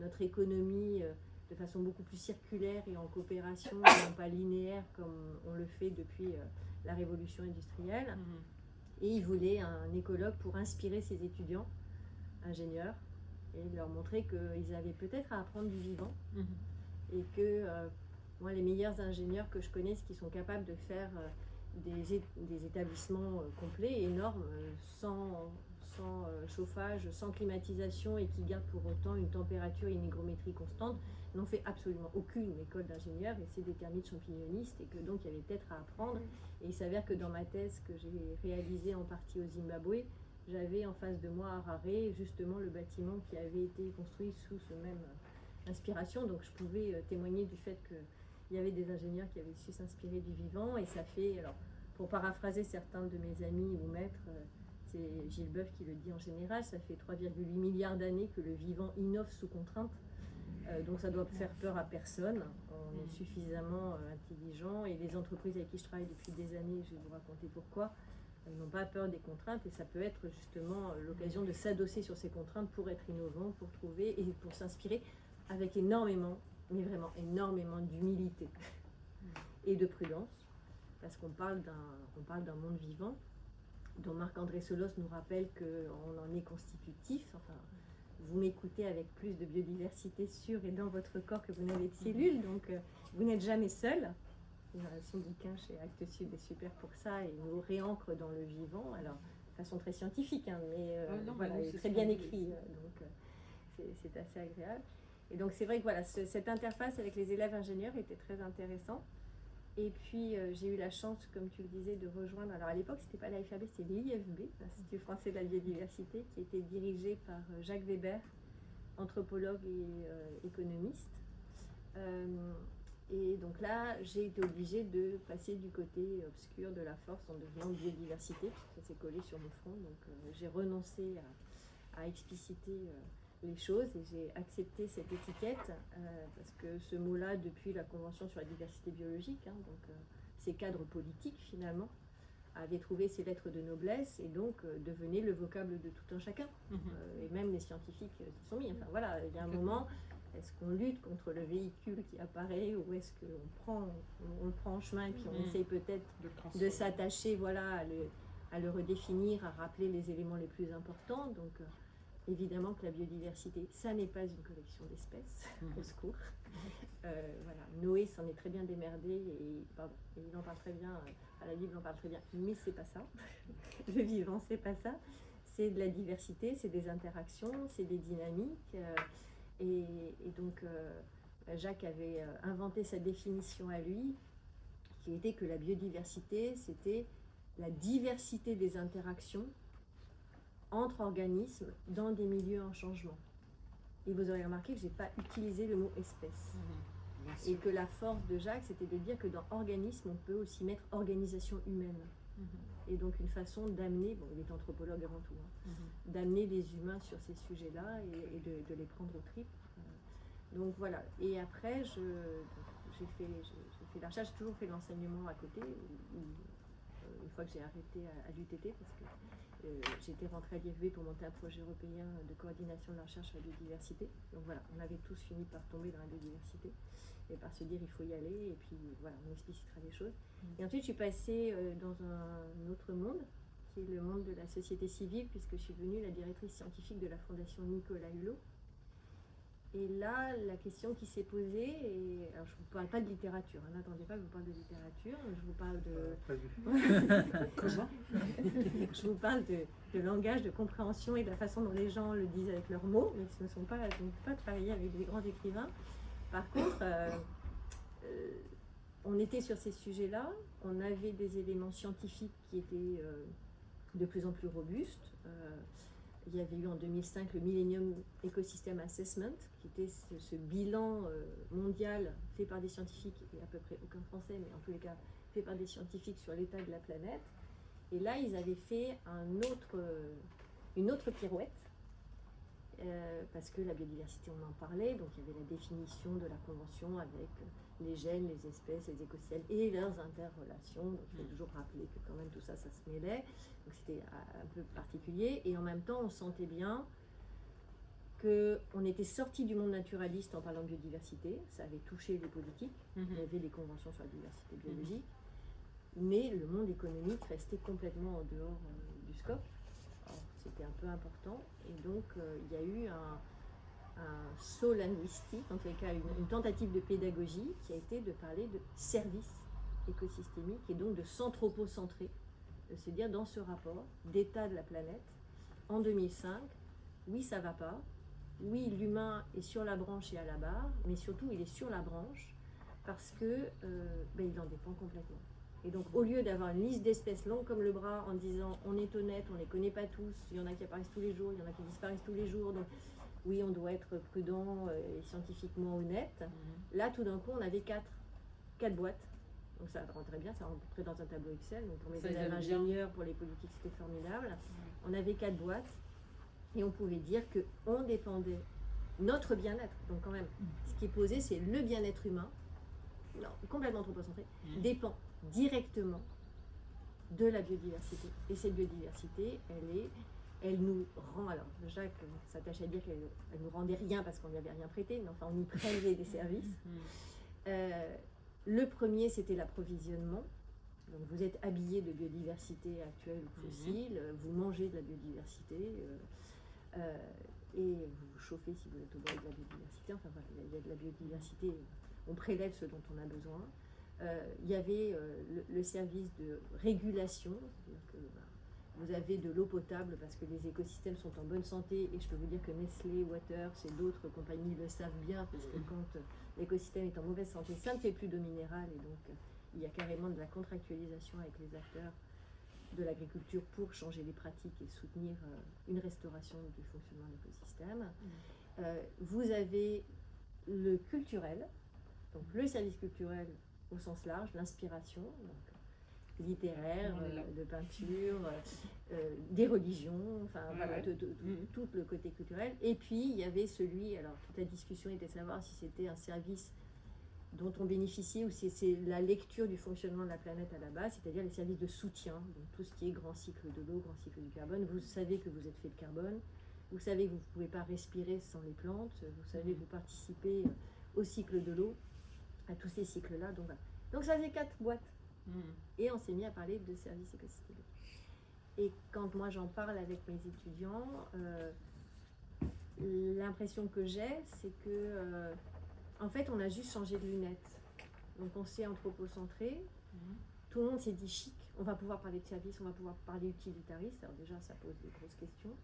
notre économie de façon beaucoup plus circulaire et en coopération, et non pas linéaire comme on le fait depuis la révolution industrielle. Et il voulait un écologue pour inspirer ses étudiants ingénieurs et leur montrer qu'ils avaient peut-être à apprendre du vivant. Et que moi, les meilleurs ingénieurs que je connaisse qui sont capables de faire des établissements complets, énormes, sans chauffage, sans climatisation et qui gardent pour autant une température et une hygrométrie constante, n'ont fait absolument aucune école d'ingénieur et c'est des thermites champignonistes et que donc il y avait peut-être à apprendre. Et il s'avère que dans ma thèse que j'ai réalisée en partie au Zimbabwe, j'avais en face de moi à Harare justement le bâtiment qui avait été construit sous ce même inspiration, donc je pouvais témoigner du fait qu'il y avait des ingénieurs qui avaient su s'inspirer du vivant. Et ça fait, alors pour paraphraser certains de mes amis ou maîtres, c'est Gilles Boeuf qui le dit en général, ça fait 3,8 milliards d'années que le vivant innove sous contrainte, donc ça doit faire peur à personne, on est suffisamment intelligent et les entreprises avec qui je travaille depuis des années, je vais vous raconter pourquoi, n'ont pas peur des contraintes et ça peut être justement l'occasion de s'adosser sur ces contraintes pour être innovant, pour trouver et pour s'inspirer avec énormément, mais vraiment énormément d'humilité et de prudence, parce qu'on parle d'un monde vivant dont Marc-André Solos nous rappelle qu'on en est constitutif. Enfin, vous m'écoutez avec plus de biodiversité sur et dans votre corps que vous n'avez de cellules, donc vous n'êtes jamais seul. Son bouquin chez Actes Sud est super pour ça et nous réancre dans le vivant, alors de façon très scientifique, hein, mais voilà, il est très bien écrit, donc c'est assez agréable. Et donc c'est vrai que voilà, cette interface avec les élèves ingénieurs était très intéressante. Et puis j'ai eu la chance, comme tu le disais, de rejoindre, alors à l'époque c'était pas l'AFAB, c'était l'IFB, l'Institut français de la biodiversité, qui était dirigé par Jacques Weber, anthropologue et économiste. Et donc là, j'ai été obligée de passer du côté obscur de la force en devenant biodiversité, ça s'est collé sur mon front, donc j'ai renoncé à expliciter les choses et j'ai accepté cette étiquette parce que ce mot-là, depuis la Convention sur la diversité biologique, donc ces cadres politiques finalement, avait trouvé ses lettres de noblesse et donc devenait le vocable de tout un chacun. Et même les scientifiques s'y sont mis. Enfin voilà, il y a un moment, est-ce qu'on lutte contre le véhicule qui apparaît ou est-ce qu'on le prend en chemin et puis on essaye peut-être de s'attacher, voilà, à le redéfinir, à rappeler les éléments les plus importants. Donc évidemment que la biodiversité, ça n'est pas une collection d'espèces, au secours. Voilà. Noé s'en est très bien démerdé et il en parle très bien, la Bible en parle très bien, mais c'est pas ça. Le vivant, c'est pas ça. C'est de la diversité, c'est des interactions, c'est des dynamiques. Et donc, Jacques avait inventé sa définition à lui, qui était que la biodiversité, c'était la diversité des interactions entre organismes dans des milieux en changement. Et vous aurez remarqué que je n'ai pas utilisé le mot espèce. Et que la force de Jacques, c'était de dire que dans organisme, on peut aussi mettre organisation humaine. Et donc une façon d'amener, bon, il est anthropologue avant tout, d'amener les humains sur ces sujets-là et de les prendre au tripes. Donc voilà. Et après, j'ai fait la recherche, j'ai toujours fait l'enseignement à côté, une fois que j'ai arrêté à l'UTT, parce que j'étais rentrée à l'IFB pour monter un projet européen de coordination de la recherche sur la biodiversité. Donc voilà, on avait tous fini par tomber dans la biodiversité et par se dire il faut y aller, et puis voilà, on explicitera les choses. Et ensuite, je suis passée dans un autre monde, qui est le monde de la société civile, puisque je suis devenue la directrice scientifique de la Fondation Nicolas Hulot. Et là, la question qui s'est posée, et alors je ne vous parle pas de littérature, n'attendez pas que je vous parle de littérature, je vous parle de... Comment ? Je vous parle de langage, de compréhension et de la façon dont les gens le disent avec leurs mots, mais ce ne sont pas, je ne peux pas travailler avec des grands écrivains. Par contre, on était sur ces sujets-là, on avait des éléments scientifiques qui étaient de plus en plus robustes. Il y avait eu en 2005 le Millennium Ecosystem Assessment, qui était ce bilan mondial fait par des scientifiques, et à peu près aucun français, mais en tous les cas fait par des scientifiques sur l'état de la planète. Et là, ils avaient fait une autre pirouette, parce que la biodiversité, on en parlait, donc il y avait la définition de la convention avec les gènes, les espèces, les écosystèmes et leurs interrelations. Donc il faut toujours rappeler que quand même tout ça, ça se mêlait. Donc c'était un peu particulier. Et en même temps, on sentait bien qu'on était sorti du monde naturaliste en parlant de biodiversité. Ça avait touché les politiques. Il y avait les conventions sur la diversité biologique. Mais le monde économique restait complètement en dehors du scope. Alors, c'était un peu important. Et donc, il y a eu un saut linguistique, en tous les cas une tentative de pédagogie qui a été de parler de service écosystémique et donc de s'anthropocentrer, de se dire dans ce rapport d'état de la planète en 2005, oui ça va pas, oui l'humain est sur la branche et à la barre, mais surtout il est sur la branche parce que il en dépend complètement. Et donc au lieu d'avoir une liste d'espèces longue comme le bras en disant on est honnête, on ne les connaît pas tous, il y en a qui apparaissent tous les jours, il y en a qui disparaissent tous les jours, donc oui, on doit être prudent et scientifiquement honnête. Là, tout d'un coup, on avait quatre boîtes. Donc ça rentrait bien, ça rentrait dans un tableau Excel. Donc pour mes élèves ingénieurs, pour les politiques, c'était formidable. On avait 4 boîtes et on pouvait dire qu'on dépendait, notre bien-être, donc quand même, ce qui est posé, c'est le bien-être humain, non, complètement anthropocentré, dépend directement de la biodiversité. Et cette biodiversité, elle nous rend, alors Jacques s'attache à dire qu'elle nous rendait rien parce qu'on n'y avait rien prêté, mais enfin on y prélevait des services. Le premier, c'était l'approvisionnement. Donc vous êtes habillé de biodiversité actuelle ou fossile, vous mangez de la biodiversité et vous vous chauffez si vous êtes au bord de la biodiversité. Enfin voilà, il y a de la biodiversité, on prélève ce dont on a besoin. Il y avait le service de régulation, c'est-à-dire que vous avez de l'eau potable parce que les écosystèmes sont en bonne santé, et je peux vous dire que Nestlé, Waters et d'autres compagnies le savent bien, parce que quand l'écosystème est en mauvaise santé, ça ne fait plus d'eau minérale, et donc il y a carrément de la contractualisation avec les acteurs de l'agriculture pour changer les pratiques et soutenir une restauration du fonctionnement de l'écosystème. Vous avez le culturel, donc le service culturel au sens large, l'inspiration, littéraire, de peinture, des religions, enfin voilà, tout le côté culturel. Et puis il y avait celui, alors toute la discussion était de savoir si c'était un service dont on bénéficiait ou si c'est la lecture du fonctionnement de la planète à la base, c'est-à-dire les services de soutien, donc tout ce qui est grand cycle de l'eau, grand cycle du carbone. Vous savez que vous êtes fait de carbone, vous savez que vous ne pouvez pas respirer sans les plantes, vous savez que vous participez au cycle de l'eau, à tous ces cycles-là. Donc ça faisait 4 boîtes. Et on s'est mis à parler de services écosystémiques. Et quand moi j'en parle avec mes étudiants, l'impression que j'ai, c'est que en fait on a juste changé de lunettes. Donc on s'est anthropocentré, tout le monde s'est dit chic, on va pouvoir parler de services, on va pouvoir parler utilitariste. Alors déjà ça pose des grosses questions,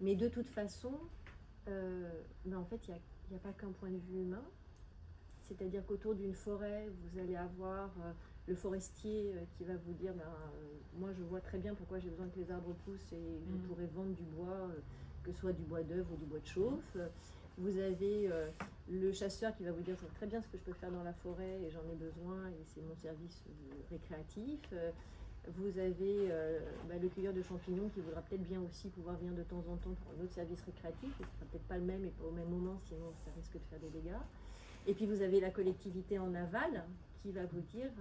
mais de toute façon Mais en fait, il n'y a pas qu'un point de vue humain. C'est-à-dire qu'autour d'une forêt, vous allez avoir le forestier qui va vous dire moi je vois très bien pourquoi j'ai besoin que les arbres poussent et je pourrais vendre du bois, que ce soit du bois d'œuvre ou du bois de chauffe. Vous avez le chasseur qui va vous dire je vois très bien ce que je peux faire dans la forêt et j'en ai besoin et c'est mon service récréatif. Vous avez le cueilleur de champignons qui voudra peut-être bien aussi pouvoir venir de temps en temps pour un autre service récréatif. Et ce ne sera peut-être pas le même et pas au même moment, sinon ça risque de faire des dégâts. Et puis vous avez la collectivité en aval qui va vous dire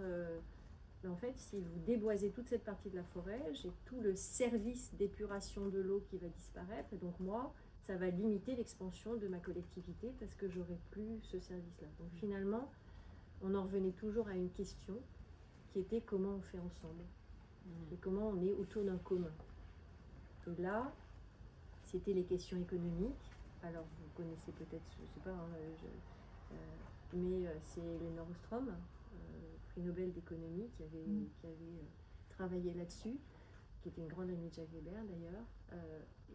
en fait, si vous déboisez toute cette partie de la forêt, j'ai tout le service d'épuration de l'eau qui va disparaître. Et donc moi, ça va limiter l'expansion de ma collectivité parce que j'aurai plus ce service-là. Donc finalement, on en revenait toujours à une question qui était comment on fait ensemble et comment on est autour d'un commun. Et là, c'était les questions économiques. Alors vous connaissez peut-être, je ne sais pas, mais c'est Elinor Ostrom, prix Nobel d'économie, qui avait travaillé là-dessus, qui était une grande amie de Jacques Weber d'ailleurs,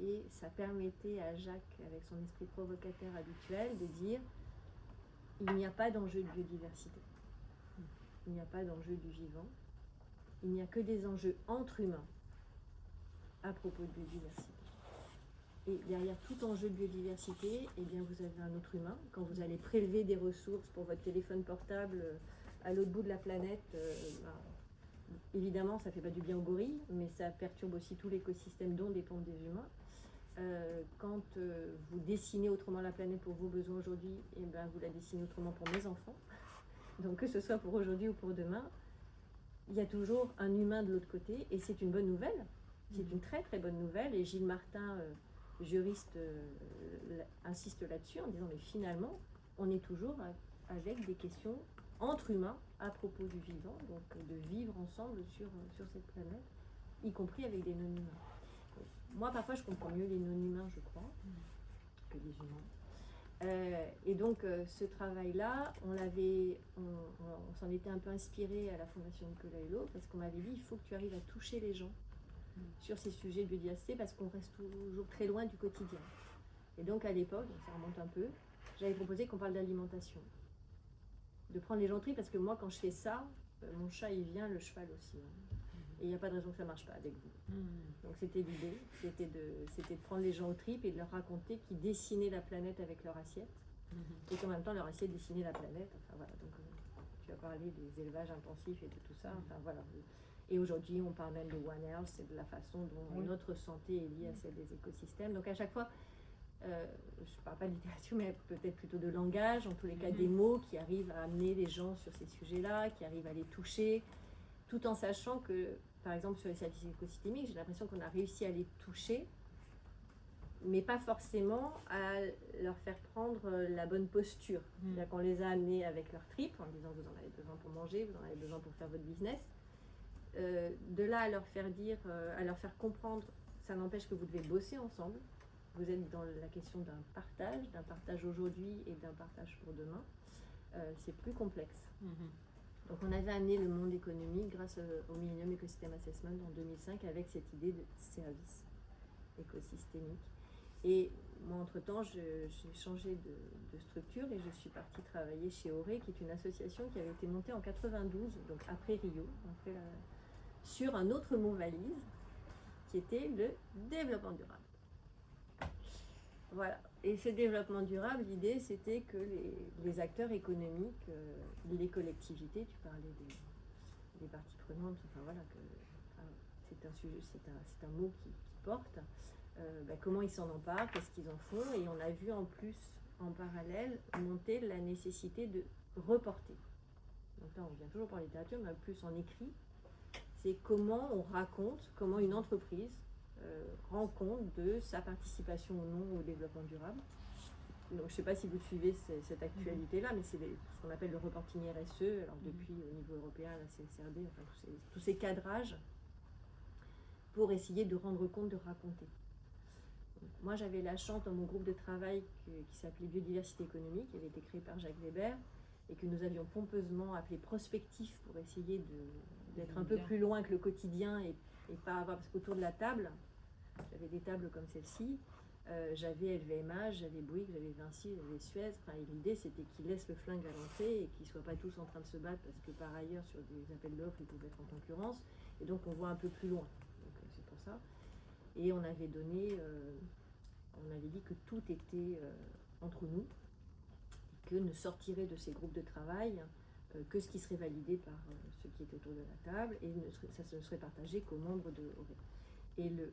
et ça permettait à Jacques, avec son esprit provocateur habituel, de dire il n'y a pas d'enjeu de biodiversité, il n'y a pas d'enjeu du vivant, il n'y a que des enjeux entre humains à propos de biodiversité. Et derrière tout enjeu de biodiversité, eh bien vous avez un autre humain. Quand vous allez prélever des ressources pour votre téléphone portable à l'autre bout de la planète, évidemment, ça ne fait pas du bien aux gorilles, mais ça perturbe aussi tout l'écosystème dont dépendent des humains. Quand vous dessinez autrement la planète pour vos besoins aujourd'hui, eh ben, vous la dessinez autrement pour mes enfants. Donc que ce soit pour aujourd'hui ou pour demain, il y a toujours un humain de l'autre côté, et c'est une bonne nouvelle. C'est une très très bonne nouvelle, et Gilles Martin, juriste, insiste là-dessus en disant mais finalement, on est toujours avec des questions entre humains à propos du vivant, donc de vivre ensemble sur cette planète, y compris avec des non-humains. Moi, parfois, je comprends mieux les non-humains, je crois, que les humains. Et donc, ce travail-là, on s'en était un peu inspiré à la Fondation Nicolas Hulot, parce qu'on m'avait dit, il faut que tu arrives à toucher les gens sur ces sujets de biodiversité, parce qu'on reste toujours très loin du quotidien. Et donc, à l'époque, ça remonte un peu, j'avais proposé qu'on parle d'alimentation. De prendre les gens au tri, parce que moi, quand je fais ça, mon chat, il vient, le cheval aussi. Et il n'y a pas de raison que ça ne marche pas avec vous. Donc c'était l'idée, c'était de prendre les gens au trip et de leur raconter qu'ils dessinaient la planète avec leur assiette. Et qu'en même temps, leur assiette dessinait la planète. Enfin voilà, donc tu as parlé des élevages intensifs et de tout ça. Enfin voilà. Et aujourd'hui, on parle même de One Health, c'est de la façon dont notre santé est liée à celle des écosystèmes. Donc à chaque fois, je ne parle pas de littérature, mais peut-être plutôt de langage, en tous les cas des mots qui arrivent à amener les gens sur ces sujets-là, qui arrivent à les toucher, tout en sachant que, par exemple, sur les services écosystémiques, j'ai l'impression qu'on a réussi à les toucher, mais pas forcément à leur faire prendre la bonne posture. C'est-à-dire qu'on les a amenés avec leur trip, en disant vous en avez besoin pour manger, vous en avez besoin pour faire votre business. De là à leur faire dire, à leur faire comprendre, ça n'empêche que vous devez bosser ensemble. Vous êtes dans la question d'un partage aujourd'hui et d'un partage pour demain. C'est plus complexe. Donc on avait amené le monde économique grâce au Millennium Ecosystem Assessment en 2005 avec cette idée de service écosystémique. Et moi, entre-temps, j'ai changé de structure et je suis partie travailler chez Auré, qui est une association qui avait été montée en 92, donc après Rio, sur un autre mot valise, qui était le développement durable. Voilà. Et ce développement durable, l'idée, c'était que les acteurs économiques, les collectivités, tu parlais des parties prenantes, enfin voilà, c'est un sujet, c'est un mot qui porte. Comment ils s'en emparent, qu'est-ce qu'ils en font, et on a vu en plus, en parallèle, monter la nécessité de reporter. Donc là, on revient toujours par littérature, mais plus en écrit. C'est comment on raconte, comment une entreprise rend compte de sa participation ou non au développement durable. Donc, je ne sais pas si vous suivez cette actualité-là, mais c'est ce qu'on appelle le reporting RSE, alors depuis au niveau européen, la CSRD, enfin, tous ces cadrages pour essayer de rendre compte, de raconter. Donc, moi, j'avais la chance dans mon groupe de travail qui s'appelait Biodiversité économique, qui avait été créé par Jacques Weber, et que nous avions pompeusement appelé prospectif pour essayer d'être un peu plus loin que le quotidien et pas avoir, parce qu'autour de la table, j'avais des tables comme celle-ci, J'avais LVMH, j'avais Bouygues, j'avais Vinci, j'avais Suez. Enfin, et l'idée, c'était qu'ils laissent le flingue à l'entrée et qu'ils ne soient pas tous en train de se battre parce que par ailleurs, sur des appels d'offres, ils pouvaient être en concurrence. Et donc, on voit un peu plus loin. Donc, c'est pour ça. Et on avait donné, on avait dit que tout était entre nous, que ne sortirait de ces groupes de travail que ce qui serait validé par ceux qui étaient autour de la table, et ça ne serait partagé qu'aux membres de ORE. Et le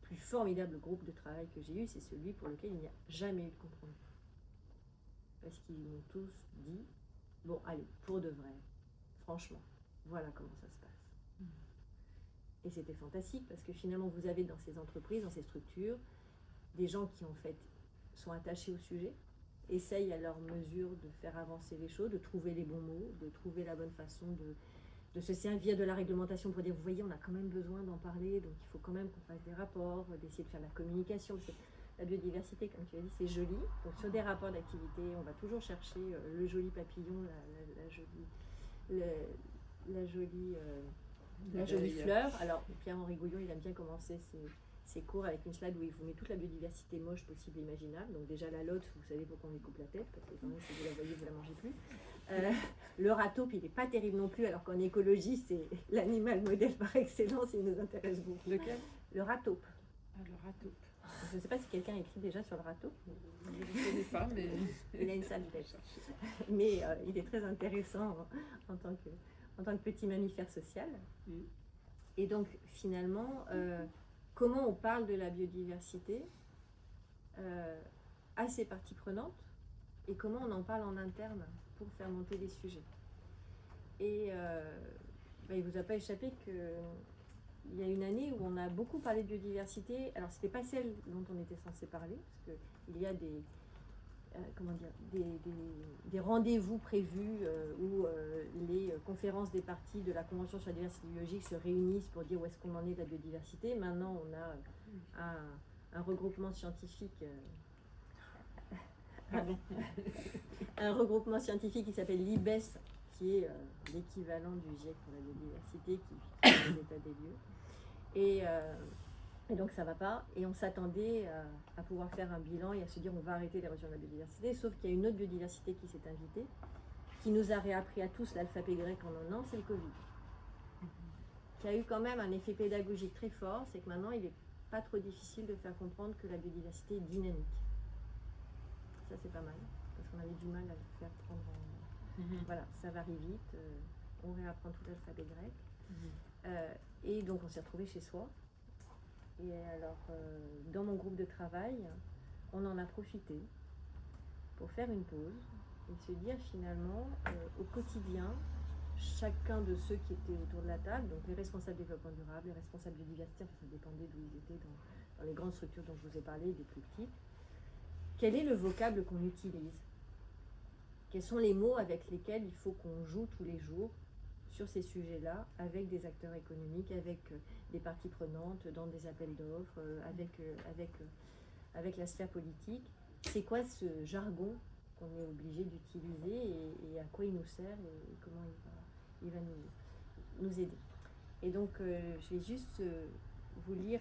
plus formidable groupe de travail que j'ai eu, c'est celui pour lequel il n'y a jamais eu de compromis. Parce qu'ils m'ont tous dit, bon allez, pour de vrai, franchement, voilà comment ça se passe. Et c'était fantastique, parce que finalement, vous avez dans ces entreprises, dans ces structures, des gens qui en fait sont attachés au sujet, essayent à leur mesure de faire avancer les choses, de trouver les bons mots, de trouver la bonne façon de se servir de la réglementation pour dire, vous voyez, on a quand même besoin d'en parler, donc il faut quand même qu'on fasse des rapports, d'essayer de faire de la communication. Parce que la biodiversité, comme tu as dit, c'est joli. Donc sur des rapports d'activité, on va toujours chercher le joli papillon, la jolie fleur. Alors Pierre-Henri Gouillon, il aime bien commencer ses cours avec une slide où il vous met toute la biodiversité moche possible et imaginable. Donc déjà la lotte, vous savez pourquoi on lui coupe la tête, parce que quand même si vous la voyez, vous la mangez plus. Le râteau, il n'est pas terrible non plus, alors qu'en écologie, c'est l'animal modèle par excellence, il nous intéresse beaucoup. Lequel? Le râteau. Ah, le râteau. Je ne sais pas si quelqu'un écrit déjà sur le râteau. Je ne le connais pas, mais... Il a une sale tête. Mais il est très intéressant en tant que petit mammifère social. Et donc, finalement, comment on parle de la biodiversité à ces parties prenantes et comment on en parle en interne pour faire monter les sujets. Et il ne vous a pas échappé qu'il y a une année où on a beaucoup parlé de biodiversité. Alors, ce n'était pas celle dont on était censé parler, parce qu'il y a des rendez-vous prévus où les conférences des parties de la Convention sur la diversité biologique se réunissent pour dire où est-ce qu'on en est de la biodiversité. Maintenant, on a un regroupement scientifique... un regroupement scientifique qui s'appelle l'IBES, qui est l'équivalent du GIEC pour la biodiversité, qui fait les états des lieux. Et donc ça ne va pas, et on s'attendait à pouvoir faire un bilan et à se dire on va arrêter l'érosion de la biodiversité, sauf qu'il y a une autre biodiversité qui s'est invitée, qui nous a réappris à tous l'alphabet grec en un an, c'est le Covid. Qui a eu quand même un effet pédagogique très fort, c'est que maintenant il n'est pas trop difficile de faire comprendre que la biodiversité est dynamique. Ça c'est pas mal, parce qu'on avait du mal à le faire prendre en... Voilà, ça varie vite, on réapprend tout l'alphabet grec. Et donc on s'est retrouvés chez soi. Et alors, dans mon groupe de travail, on en a profité pour faire une pause et se dire finalement, au quotidien, chacun de ceux qui étaient autour de la table, donc les responsables développement durable, les responsables biodiversité, enfin, ça dépendait d'où ils étaient dans les grandes structures dont je vous ai parlé, des plus petites, quel est le vocable qu'on utilise? Quels sont les mots avec lesquels il faut qu'on joue tous les jours sur ces sujets-là, avec des acteurs économiques, avec des parties prenantes, dans des appels d'offres, avec la sphère politique? C'est quoi ce jargon qu'on est obligé d'utiliser et à quoi il nous sert et comment il va nous aider? Et donc, je vais juste vous lire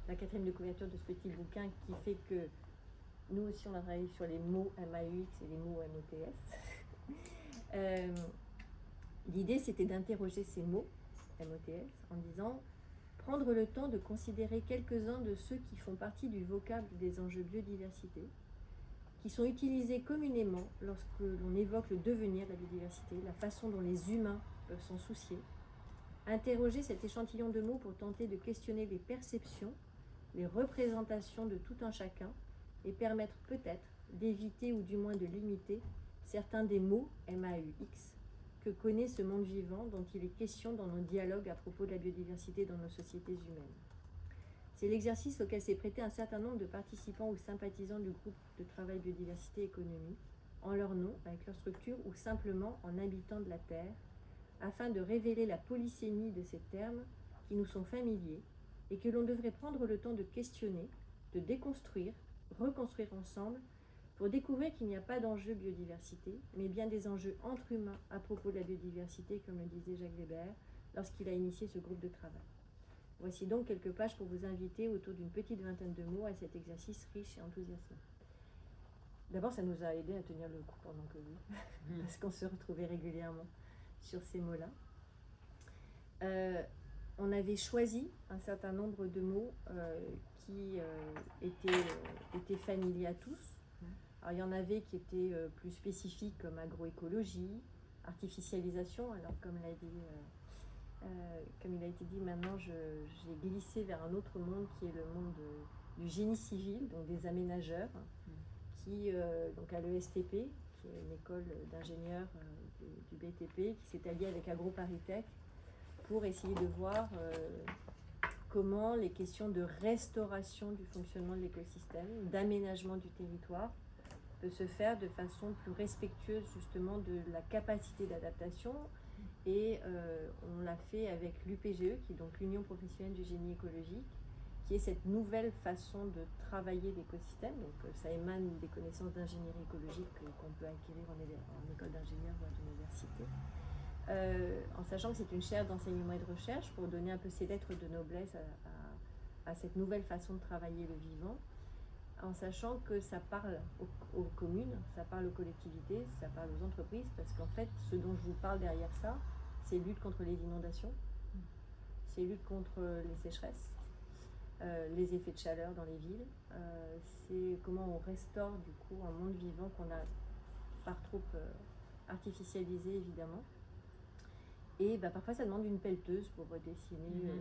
la 4e de couverture de ce petit bouquin qui fait que nous aussi, on a travaillé sur les mots MAUX et les mots MOTS. L'idée, c'était d'interroger ces mots, MOTS, en disant prendre le temps de considérer quelques-uns de ceux qui font partie du vocable des enjeux biodiversité, qui sont utilisés communément lorsque l'on évoque le devenir de la biodiversité, la façon dont les humains peuvent s'en soucier. Interroger cet échantillon de mots pour tenter de questionner les perceptions, les représentations de tout un chacun et permettre peut-être d'éviter ou du moins de limiter certains des mots MAUX que connaît ce monde vivant dont il est question dans nos dialogues à propos de la biodiversité dans nos sociétés humaines. C'est l'exercice auquel s'est prêté un certain nombre de participants ou sympathisants du groupe de travail biodiversité économie, en leur nom, avec leur structure ou simplement en habitants de la Terre, afin de révéler la polysémie de ces termes qui nous sont familiers et que l'on devrait prendre le temps de questionner, de déconstruire, reconstruire ensemble pour découvrir qu'il n'y a pas d'enjeu biodiversité, mais bien des enjeux entre humains à propos de la biodiversité, comme le disait Jacques Weber lorsqu'il a initié ce groupe de travail. Voici donc quelques pages pour vous inviter autour d'une petite vingtaine de mots à cet exercice riche et enthousiasmant. D'abord, ça nous a aidé à tenir le coup pendant Covid, parce qu'on se retrouvait régulièrement sur ces mots-là. On avait choisi un certain nombre de mots qui étaient familiers à tous. Alors, il y en avait qui étaient plus spécifiques, comme agroécologie, artificialisation. Alors, comme il a été dit, maintenant, j'ai glissé vers un autre monde qui est le monde du génie civil, donc des aménageurs, qui, donc à l'ESTP, qui est une école d'ingénieurs du BTP, qui s'est alliée avec AgroParisTech pour essayer de voir comment les questions de restauration du fonctionnement de l'écosystème, d'aménagement du territoire, peut se faire de façon plus respectueuse justement de la capacité d'adaptation. Et on l'a fait avec l'UPGE, qui est donc l'Union professionnelle du génie écologique, qui est cette nouvelle façon de travailler l'écosystème. Donc ça émane des connaissances d'ingénierie écologique qu'on peut acquérir en école d'ingénieur ou à l'université. En sachant que c'est une chaire d'enseignement et de recherche pour donner un peu ses lettres de noblesse à cette nouvelle façon de travailler le vivant, en sachant que ça parle aux communes, ça parle aux collectivités, ça parle aux entreprises, parce qu'en fait, ce dont je vous parle derrière ça, c'est lutte contre les inondations, c'est lutte contre les sécheresses, les effets de chaleur dans les villes, c'est comment on restaure du coup un monde vivant qu'on a par trop artificialisé évidemment. Et parfois ça demande une pelleteuse pour dessiner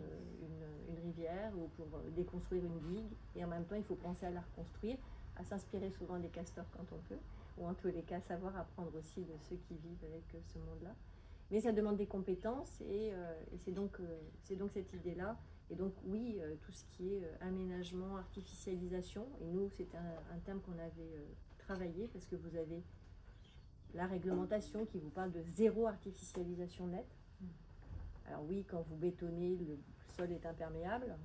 une rivière ou pour déconstruire une digue, et en même temps il faut penser à la reconstruire, à s'inspirer souvent des castors quand on peut, ou en tous les cas savoir apprendre aussi de ceux qui vivent avec ce monde-là. Mais ça demande des compétences et c'est donc cette idée-là. Et donc oui, tout ce qui est aménagement, artificialisation, et nous c'était un terme qu'on avait travaillé parce que vous avez la réglementation qui vous parle de zéro artificialisation nette. Alors oui, quand vous bétonnez, le sol est imperméable,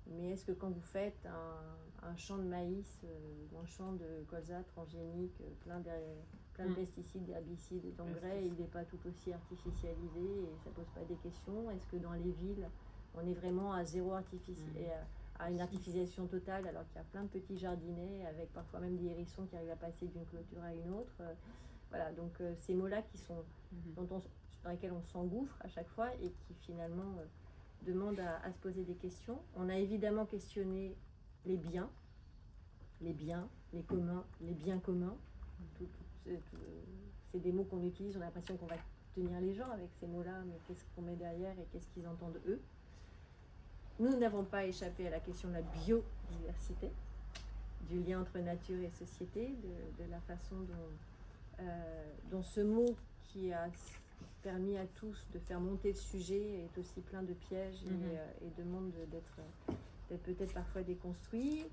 mais est-ce que quand vous faites un champ de maïs ou un champ de colza transgénique, plein de pesticides, d'herbicides et d'engrais, il n'est pas tout aussi artificialisé et ça ne pose pas des questions? Est-ce que dans les villes, on est vraiment à zéro à une artificialisation totale alors qu'il y a plein de petits jardinets avec parfois même des hérissons qui arrivent à passer d'une clôture à une autre? Voilà, donc ces mots-là qui sont dans lesquels on s'engouffre à chaque fois et qui finalement demandent à se poser des questions. On a évidemment questionné les biens, les communs, les biens communs. C'est des mots qu'on utilise, on a l'impression qu'on va tenir les gens avec ces mots-là, mais qu'est-ce qu'on met derrière et qu'est-ce qu'ils entendent eux? Nous n'avons pas échappé à la question de la biodiversité, du lien entre nature et société, de la façon dont ce mot qui a permis à tous de faire monter le sujet est aussi plein de pièges et demande d'être peut-être parfois déconstruit.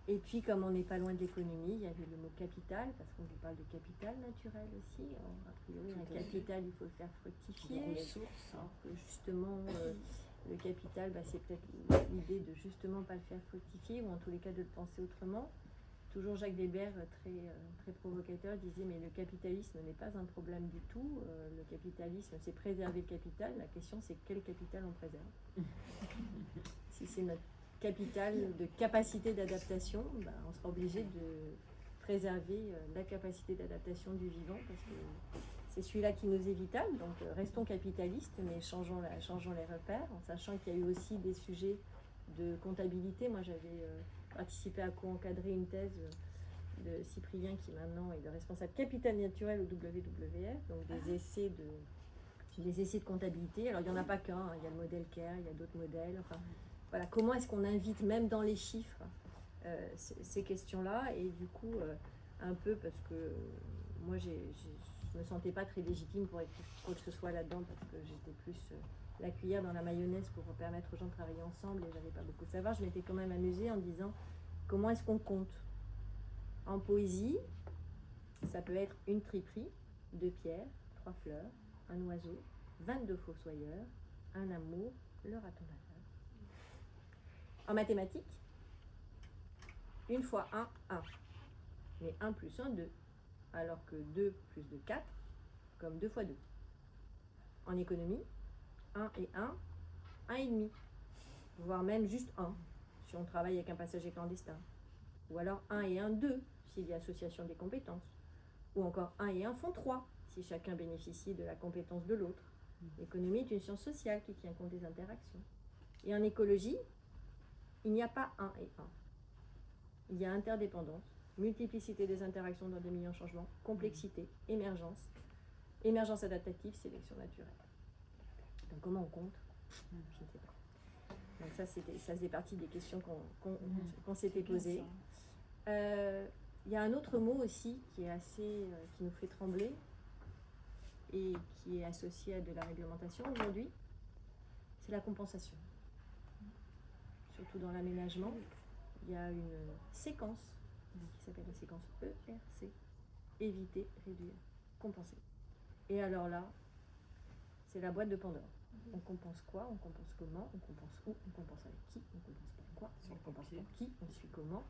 Et puis comme on n'est pas loin de l'économie, il y avait le mot capital, parce qu'on vous parle de capital naturel aussi. A priori, un capital, il faut le faire fructifier. Alors que justement, le capital, c'est peut-être l'idée de justement pas le faire fructifier, ou en tous les cas de le penser autrement. Toujours Jacques Weber, très provocateur, disait mais le capitalisme n'est pas un problème du tout. Le capitalisme, c'est préserver le capital. La question, c'est quel capital on préserve. Si c'est notre capital de capacité d'adaptation, on sera obligé de préserver la capacité d'adaptation du vivant, parce que c'est celui-là qui nous est vital. Donc restons capitalistes, mais changeons les repères, en sachant qu'il y a eu aussi des sujets de comptabilité. Moi, j'avais participé à co-encadrer une thèse de Cyprien, qui maintenant est le responsable capital naturel au WWF, donc des essais de comptabilité. Alors il n'y en a pas qu'un, il y a le modèle CARE, il y a d'autres modèles. Enfin, voilà, comment est-ce qu'on invite, même dans les chiffres, ces questions-là? Et du coup, un peu parce que moi, je ne me sentais pas très légitime pour être quoi que ce soit là-dedans, parce que j'étais plus la cuillère dans la mayonnaise pour permettre aux gens de travailler ensemble et j'avais pas beaucoup de savoir. Je m'étais quand même amusée en disant comment est-ce qu'on compte? En poésie, ça peut être une triperie, 2 pierres, 3 fleurs, un oiseau, 22 fossoyeurs, un amour, le raton laveur. En mathématiques, 1 fois 1, 1. Mais 1 plus 1, 2. Alors que 2 plus 2, 4, comme 2 fois 2. En économie, 1 et 1, 1 et demi. voire même juste 1, si on travaille avec un passager clandestin. Ou alors 1 et 1, 2, s'il y a association des compétences. Ou encore 1 et 1 font 3, si chacun bénéficie de la compétence de l'autre. L'économie est une science sociale qui tient compte des interactions. Et en écologie, il n'y a pas 1 et 1. Il y a interdépendance, multiplicité des interactions dans des milieux en changement, complexité, émergence, émergence adaptative, sélection naturelle. Donc comment on compte? Je ne sais pas. Donc ça faisait partie des questions qu'on s'était posées. Il y a un autre mot aussi qui est assez, qui nous fait trembler et qui est associé à de la réglementation aujourd'hui, c'est la compensation. Surtout dans l'aménagement, il y a une séquence qui s'appelle la séquence ERC, éviter, réduire, compenser. Et alors là, c'est la boîte de Pandore. On compense quoi? On compense comment? On compense où? On compense avec qui? On compense par quoi? On compense pour qui? On suit comment?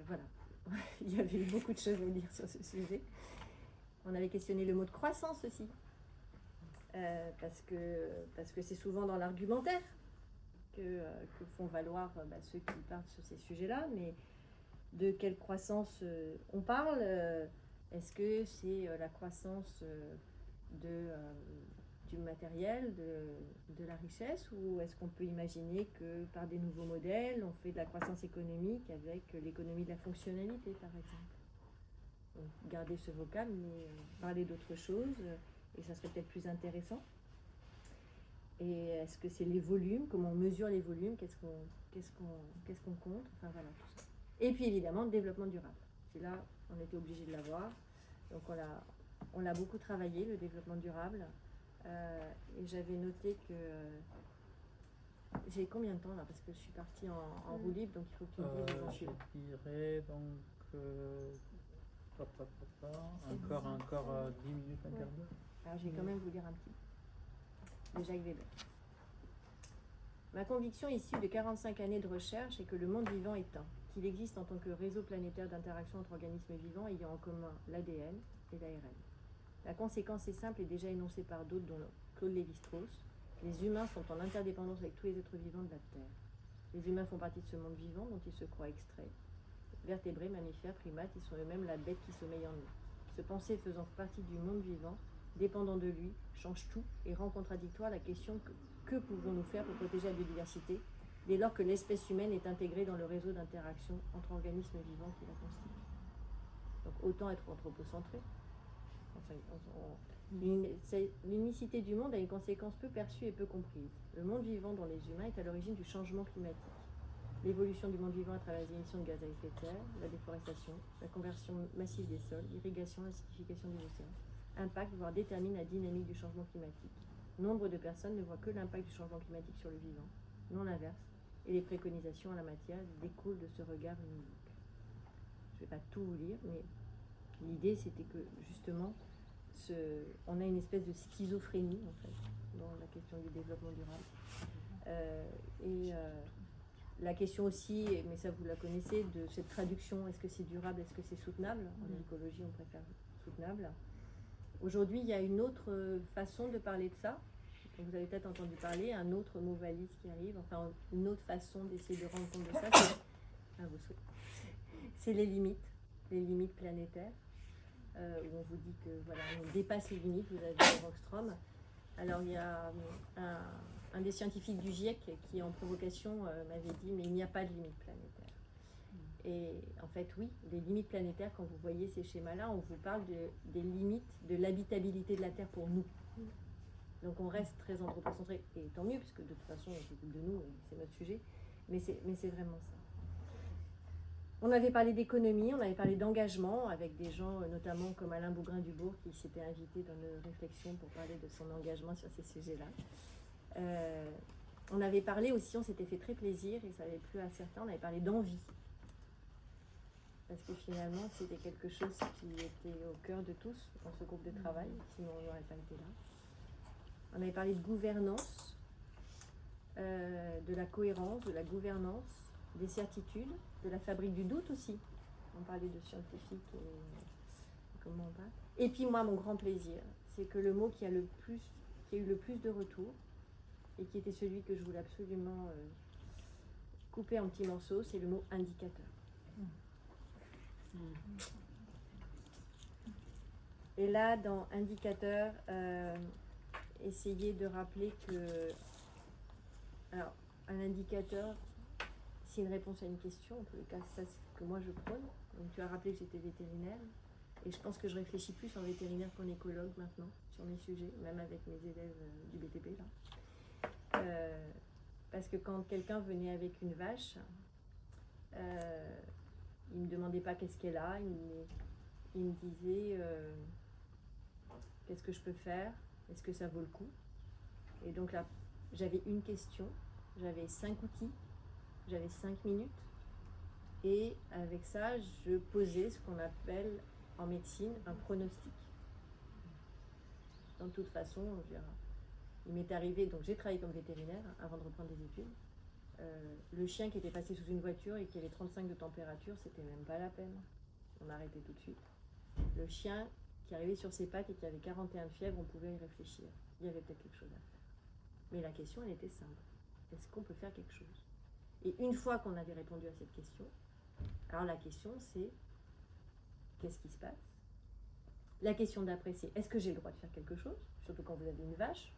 Voilà. Il y avait eu beaucoup de choses à dire sur ce sujet. On avait questionné le mot de croissance aussi. Parce que c'est souvent dans l'argumentaire que font valoir ceux qui parlent sur ces sujets-là. Mais de quelle croissance on parle? Est-ce que c'est la croissance du matériel, de la richesse, ou est-ce qu'on peut imaginer que par des nouveaux modèles, on fait de la croissance économique avec l'économie de la fonctionnalité, par exemple? Donc, garder ce vocable, mais parler d'autre chose, et ça serait peut-être plus intéressant. Et est-ce que c'est les volumes? Comment on mesure les volumes? Qu'est-ce qu'on compte? Enfin voilà, tout ça. Et puis évidemment, le développement durable. C'est là, on était obligé de l'avoir. Donc on l'a beaucoup travaillé, le développement durable. Et j'avais noté que... j'ai combien de temps là? Parce que je suis partie en roue libre, donc il faut que tu me dises où j'en suis. Je dirais donc... encore 10 minutes, un quart d'heure. Alors je vais quand même vous lire un petit. De Jacques Weber. Ma conviction issue de 45 années de recherche est que le monde vivant est un, qu'il existe en tant que réseau planétaire d'interaction entre organismes vivants ayant en commun l'ADN et l'ARN. La conséquence est simple et déjà énoncée par d'autres, dont Claude Lévi-Strauss. Les humains sont en interdépendance avec tous les êtres vivants de la Terre. Les humains font partie de ce monde vivant dont ils se croient extraits. Vertébrés, mammifères, primates, ils sont eux-mêmes la bête qui sommeille en nous. Ce pensée faisant partie du monde vivant, dépendant de lui, change tout et rend contradictoire la question que pouvons-nous faire pour protéger la biodiversité dès lors que l'espèce humaine est intégrée dans le réseau d'interaction entre organismes vivants qui la constituent. Donc autant être anthropocentré. Enfin, l'unicité du monde a une conséquence peu perçue et peu comprise. Le monde vivant dont les humains est à l'origine du changement climatique. L'évolution du monde vivant à travers les émissions de gaz à effet de serre, la déforestation, la conversion massive des sols, l'irrigation, l'acidification des océans, impacte, voire détermine la dynamique du changement climatique. Nombre de personnes ne voient que l'impact du changement climatique sur le vivant, non l'inverse, et les préconisations en la matière découlent de ce regard unique. Je ne vais pas tout vous lire, mais l'idée c'était que justement, on a une espèce de schizophrénie en fait, dans la question du développement durable. La question aussi, mais ça vous la connaissez, de cette traduction, est-ce que c'est durable, est-ce que c'est soutenable? En écologie, on préfère soutenable. Aujourd'hui, il y a une autre façon de parler de ça. Vous avez peut-être entendu parler, un autre mot valise qui arrive, enfin une autre façon d'essayer de rendre compte de ça, c'est les limites planétaires, où on vous dit que voilà, on dépasse les limites, vous avez vu Rockstrom. Alors il y a un des scientifiques du GIEC qui en provocation m'avait dit mais il n'y a pas de limites planétaires. Et en fait oui, les limites planétaires, quand vous voyez ces schémas-là, on vous parle des limites de l'habitabilité de la Terre pour nous. Donc on reste très anthropocentré, et tant mieux, parce que de toute façon on s'occupe de nous, et c'est notre sujet, mais c'est vraiment ça. On avait parlé d'économie, on avait parlé d'engagement, avec des gens notamment comme Alain Bougrain-Dubourg qui s'était invité dans nos réflexions pour parler de son engagement sur ces sujets-là. On avait parlé aussi, on s'était fait très plaisir, et ça avait plu à certains, on avait parlé d'envie. Parce que finalement, c'était quelque chose qui était au cœur de tous dans ce groupe de travail, sinon on n'aurait pas été là. On avait parlé de gouvernance, de la cohérence, de la gouvernance, des certitudes, de la fabrique du doute aussi. On parlait de scientifique et comment on parle. Et puis moi, mon grand plaisir, c'est que le mot qui a eu le plus de retours, et qui était celui que je voulais absolument couper en petits morceaux, c'est le mot indicateur. Et là, dans indicateur, essayer de rappeler que, alors, un indicateur, c'est une réponse à une question, en tous les cas, c'est ça que moi je prône. Donc tu as rappelé que j'étais vétérinaire, et je pense que je réfléchis plus en vétérinaire qu'en écologue maintenant, sur mes sujets, même avec mes élèves du BTP, là. Parce que quand quelqu'un venait avec une vache, il ne me demandait pas qu'est-ce qu'elle a, il me disait qu'est-ce que je peux faire, est-ce que ça vaut le coup. Et donc là, j'avais une question, j'avais 5 outils, j'avais 5 minutes, et avec ça, je posais ce qu'on appelle en médecine un pronostic. De toute façon, je veux dire, il m'est arrivé, donc j'ai travaillé comme vétérinaire avant de reprendre des études. Le chien qui était passé sous une voiture et qui avait 35 de température, c'était même pas la peine. On arrêtait tout de suite. Le chien qui arrivait sur ses pattes et qui avait 41 de fièvre, on pouvait y réfléchir. Il y avait peut-être quelque chose à faire. Mais la question, elle était simple. Est-ce qu'on peut faire quelque chose? Et une fois qu'on avait répondu à cette question, alors la question c'est qu'est-ce qui se passe? La question d'après c'est est-ce que j'ai le droit de faire quelque chose? Surtout quand vous avez une vache.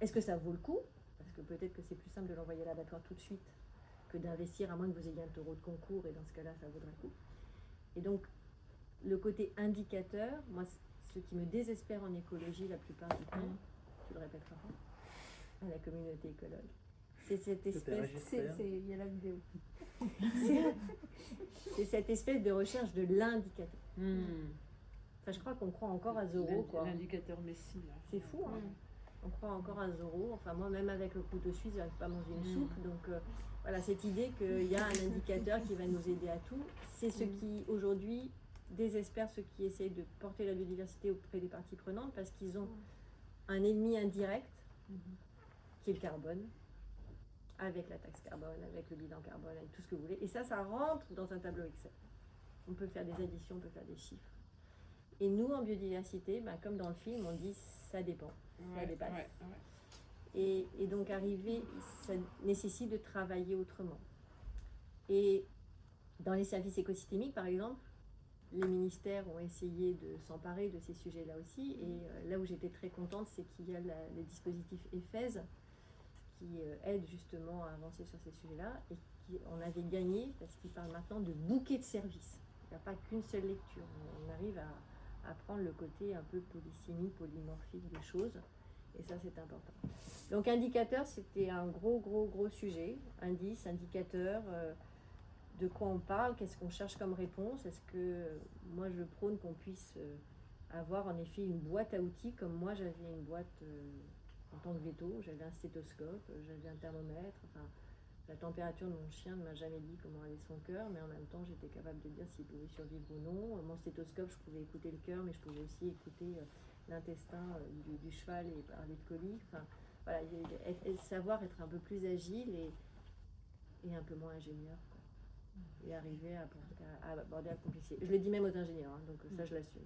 Est-ce que ça vaut le coup? Parce que peut-être que c'est plus simple de l'envoyer à l'abattoir tout de suite que d'investir, à moins que vous ayez un taureau de concours, et dans ce cas-là, ça vaudrait le coup. Et donc, le côté indicateur, moi, ce qui me désespère en écologie la plupart du temps, tu le répéteras pas, à la communauté écologue, c'est cette espèce... Il y a la vidéo. c'est cette espèce de recherche de l'indicateur. Enfin, je crois qu'on croit encore à Zorro, quoi. L'indicateur Messi, là. C'est fou, hein. On croit encore à Zorro. Enfin, moi, même avec le couteau suisse, je n'arrive pas à manger une soupe. Donc, voilà, cette idée qu'il y a un indicateur qui va nous aider à tout, c'est ce qui, aujourd'hui, désespère ceux qui essayent de porter la biodiversité auprès des parties prenantes, parce qu'ils ont un ennemi indirect, qui est le carbone, avec la taxe carbone, avec le bilan carbone, avec tout ce que vous voulez. Et ça rentre dans un tableau Excel. On peut faire des additions, on peut faire des chiffres. Et nous, en biodiversité, comme dans le film, on dit ça dépend, ça dépasse. Et donc arriver, ça nécessite de travailler autrement. Et dans les services écosystémiques, par exemple, les ministères ont essayé de s'emparer de ces sujets-là aussi. Et là où j'étais très contente, c'est qu'il y a le dispositif EFES qui aide justement à avancer sur ces sujets-là. Et on avait gagné parce qu'il parle maintenant de bouquet de services. Il n'y a pas qu'une seule lecture. On arrive à prendre le côté un peu polysémique, polymorphique des choses. Et ça, c'est important. Donc, indicateur, c'était un gros sujet. Indice, indicateur, de quoi on parle, qu'est-ce qu'on cherche comme réponse. Est-ce que moi, je prône qu'on puisse avoir en effet une boîte à outils, comme moi, j'avais une boîte en tant que véto. J'avais un stéthoscope, j'avais un thermomètre. Enfin, la température de mon chien ne m'a jamais dit comment allait son cœur, mais en même temps, j'étais capable de dire s'il pouvait survivre ou non. Mon stéthoscope, je pouvais écouter le cœur, mais je pouvais aussi écouter l'intestin du cheval et parler de colis. Enfin, voilà, savoir être un peu plus agile et un peu moins ingénieur, quoi. Et arriver à aborder la complexité. Je le dis même aux ingénieurs, hein, donc ça, je l'assume.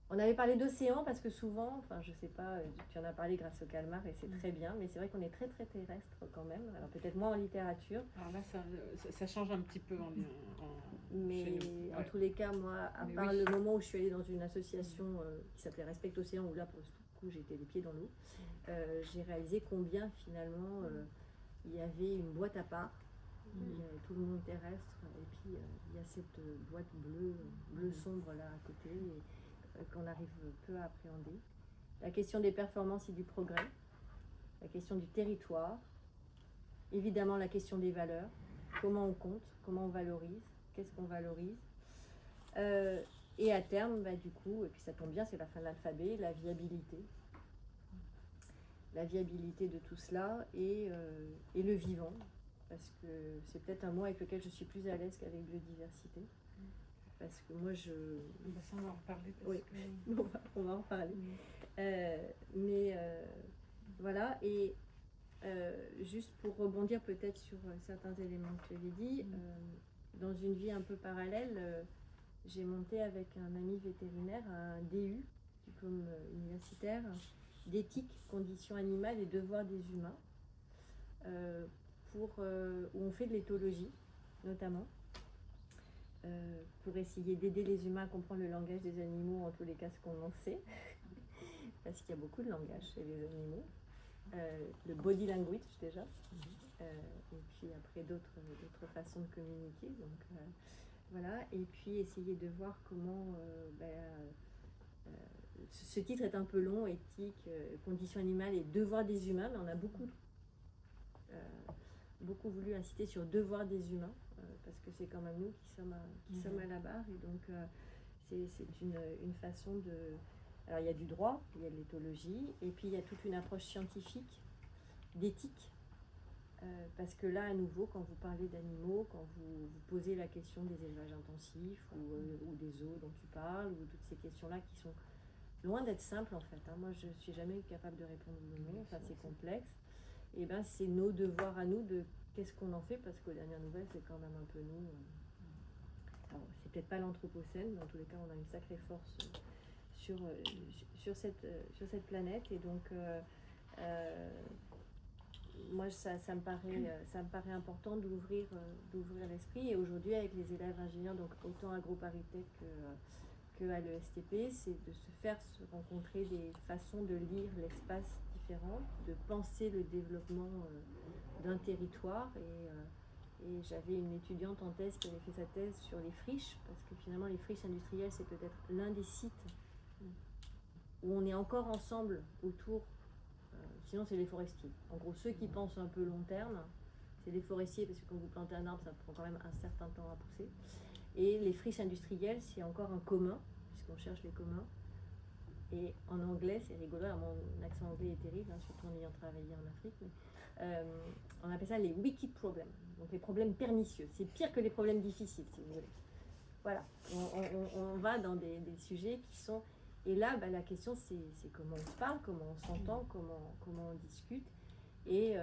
On avait parlé d'océan parce que souvent, enfin je sais pas, tu en as parlé grâce au calmar et c'est très bien, mais c'est vrai qu'on est très terrestre quand même. Alors peut-être moins en littérature. Alors là, ça change un petit peu mais en tous les cas, moi, à part le moment où je suis allée dans une association qui s'appelait Respect Océan, où là pour le coup j'étais les pieds dans l'eau, j'ai réalisé combien finalement il y avait une boîte à part. Il y a tout le monde terrestre et puis il y a cette boîte bleu sombre là à côté. Qu'on arrive peu à appréhender. La question des performances et du progrès, la question du territoire, évidemment la question des valeurs, comment on compte, comment on valorise, qu'est-ce qu'on valorise, et à terme, du coup, et puis ça tombe bien, c'est la fin de l'alphabet, la viabilité de tout cela et le vivant, parce que c'est peut-être un mot avec lequel je suis plus à l'aise qu'avec biodiversité. Parce que moi, on va en reparler. On va en reparler. Voilà, et juste pour rebondir peut-être sur certains éléments que tu avais dit, dans une vie un peu parallèle, j'ai monté avec un ami vétérinaire un DU, diplôme universitaire, d'éthique, conditions animales et devoirs des humains, où on fait de l'éthologie, notamment, pour essayer d'aider les humains à comprendre le langage des animaux, en tous les cas ce qu'on en sait, parce qu'il y a beaucoup de langage chez les animaux. Le body language déjà, et puis après d'autres façons de communiquer. Donc voilà, et puis essayer de voir comment ce titre est un peu long, éthique, conditions animales et devoirs des humains, mais on a beaucoup voulu insister sur devoirs des humains, parce que c'est quand même nous qui sommes à la barre, et donc c'est une façon de... Alors il y a du droit, il y a de l'éthologie, et puis il y a toute une approche scientifique, d'éthique, parce que là, à nouveau, quand vous parlez d'animaux, quand vous posez la question des élevages intensifs, ou des zoos dont tu parles, ou toutes ces questions-là qui sont loin d'être simples en fait, hein. Moi je ne suis jamais capable de répondre non, enfin c'est complexe, et ben c'est nos devoirs à nous de qu'est-ce qu'on en fait, parce qu'aux dernières nouvelles c'est quand même un peu nous. Alors c'est peut-être pas l'anthropocène, mais en tous les cas on a une sacrée force sur cette planète, et donc moi ça me paraît important d'ouvrir l'esprit, et aujourd'hui avec les élèves ingénieurs, donc autant à AgroParisTech que à l'ESTP, c'est de se faire se rencontrer des façons de lire l'espace différentes, de penser le développement d'un territoire, et j'avais une étudiante en thèse qui avait fait sa thèse sur les friches, parce que finalement les friches industrielles c'est peut-être l'un des sites où on est encore ensemble autour, sinon c'est les forestiers. En gros, ceux qui pensent un peu long terme, c'est les forestiers, parce que quand vous plantez un arbre, ça prend quand même un certain temps à pousser. Et les friches industrielles, c'est encore un commun, puisqu'on cherche les communs. Et en anglais, c'est rigolo, alors mon accent anglais est terrible, hein, surtout en ayant travaillé en Afrique, mais on appelle ça les wicked problems, donc les problèmes pernicieux. C'est pire que les problèmes difficiles, si vous voulez. Voilà, on va dans des sujets qui sont... Et là, la question, c'est comment on se parle, comment on s'entend, comment on discute. Et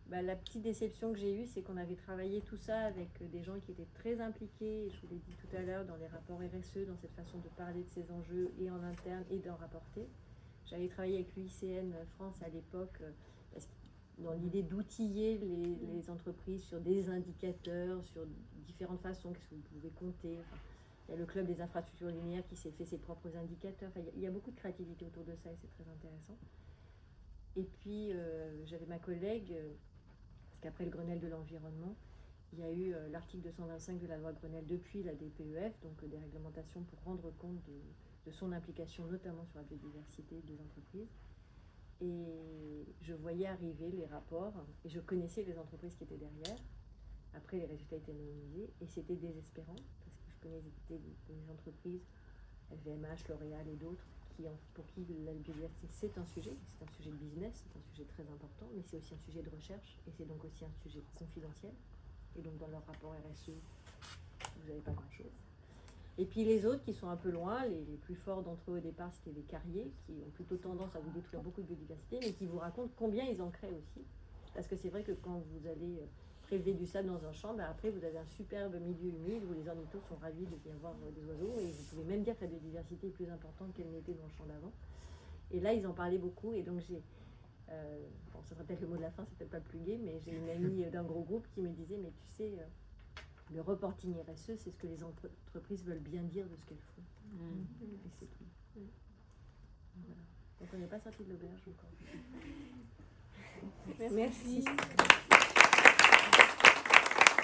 la petite déception que j'ai eue, c'est qu'on avait travaillé tout ça avec des gens qui étaient très impliqués, je vous l'ai dit tout à l'heure, dans les rapports RSE, dans cette façon de parler de ces enjeux, et en interne, et d'en rapporter. J'avais travaillé avec l'UICN France à l'époque, dans l'idée d'outiller les entreprises sur des indicateurs, sur différentes façons, qu'est-ce que vous pouvez compter. Enfin, il y a le club des infrastructures linéaires qui s'est fait ses propres indicateurs. Enfin, il y a beaucoup de créativité autour de ça, et c'est très intéressant. Et puis, j'avais ma collègue, parce qu'après le Grenelle de l'environnement, il y a eu l'article 225 de la loi Grenelle depuis la DPEF, donc des réglementations pour rendre compte de son implication, notamment sur la biodiversité des entreprises. Et je voyais arriver les rapports, et je connaissais les entreprises qui étaient derrière. Après, les résultats étaient anonymisés, et c'était désespérant, parce que je connaissais des entreprises, LVMH, L'Oréal et d'autres, pour qui la biodiversité c'est un sujet de business, c'est un sujet très important, mais c'est aussi un sujet de recherche, et c'est donc aussi un sujet confidentiel. Et donc dans leur rapport RSE, vous n'avez pas grand-chose. Et puis les autres qui sont un peu loin, les plus forts d'entre eux au départ, c'était les carriers, qui ont plutôt tendance à vous détruire beaucoup de biodiversité, mais qui vous racontent combien ils en créent aussi. Parce que c'est vrai que quand vous allez prélever du sable dans un champ, après vous avez un superbe milieu humide où les ornithos sont ravis de bien voir des oiseaux, et vous pouvez même dire que la biodiversité est plus importante qu'elle n'était dans le champ d'avant. Et là ils en parlaient beaucoup, et donc j'ai... bon, ça sera peut-être le mot de la fin, c'est peut-être pas le plus gai, mais j'ai une amie d'un gros groupe qui me disait, mais tu sais... le reporting RSE, c'est ce que les entreprises veulent bien dire de ce qu'elles font. Et c'est tout. Voilà. Donc on n'est pas sorti de l'auberge encore. Merci. Merci.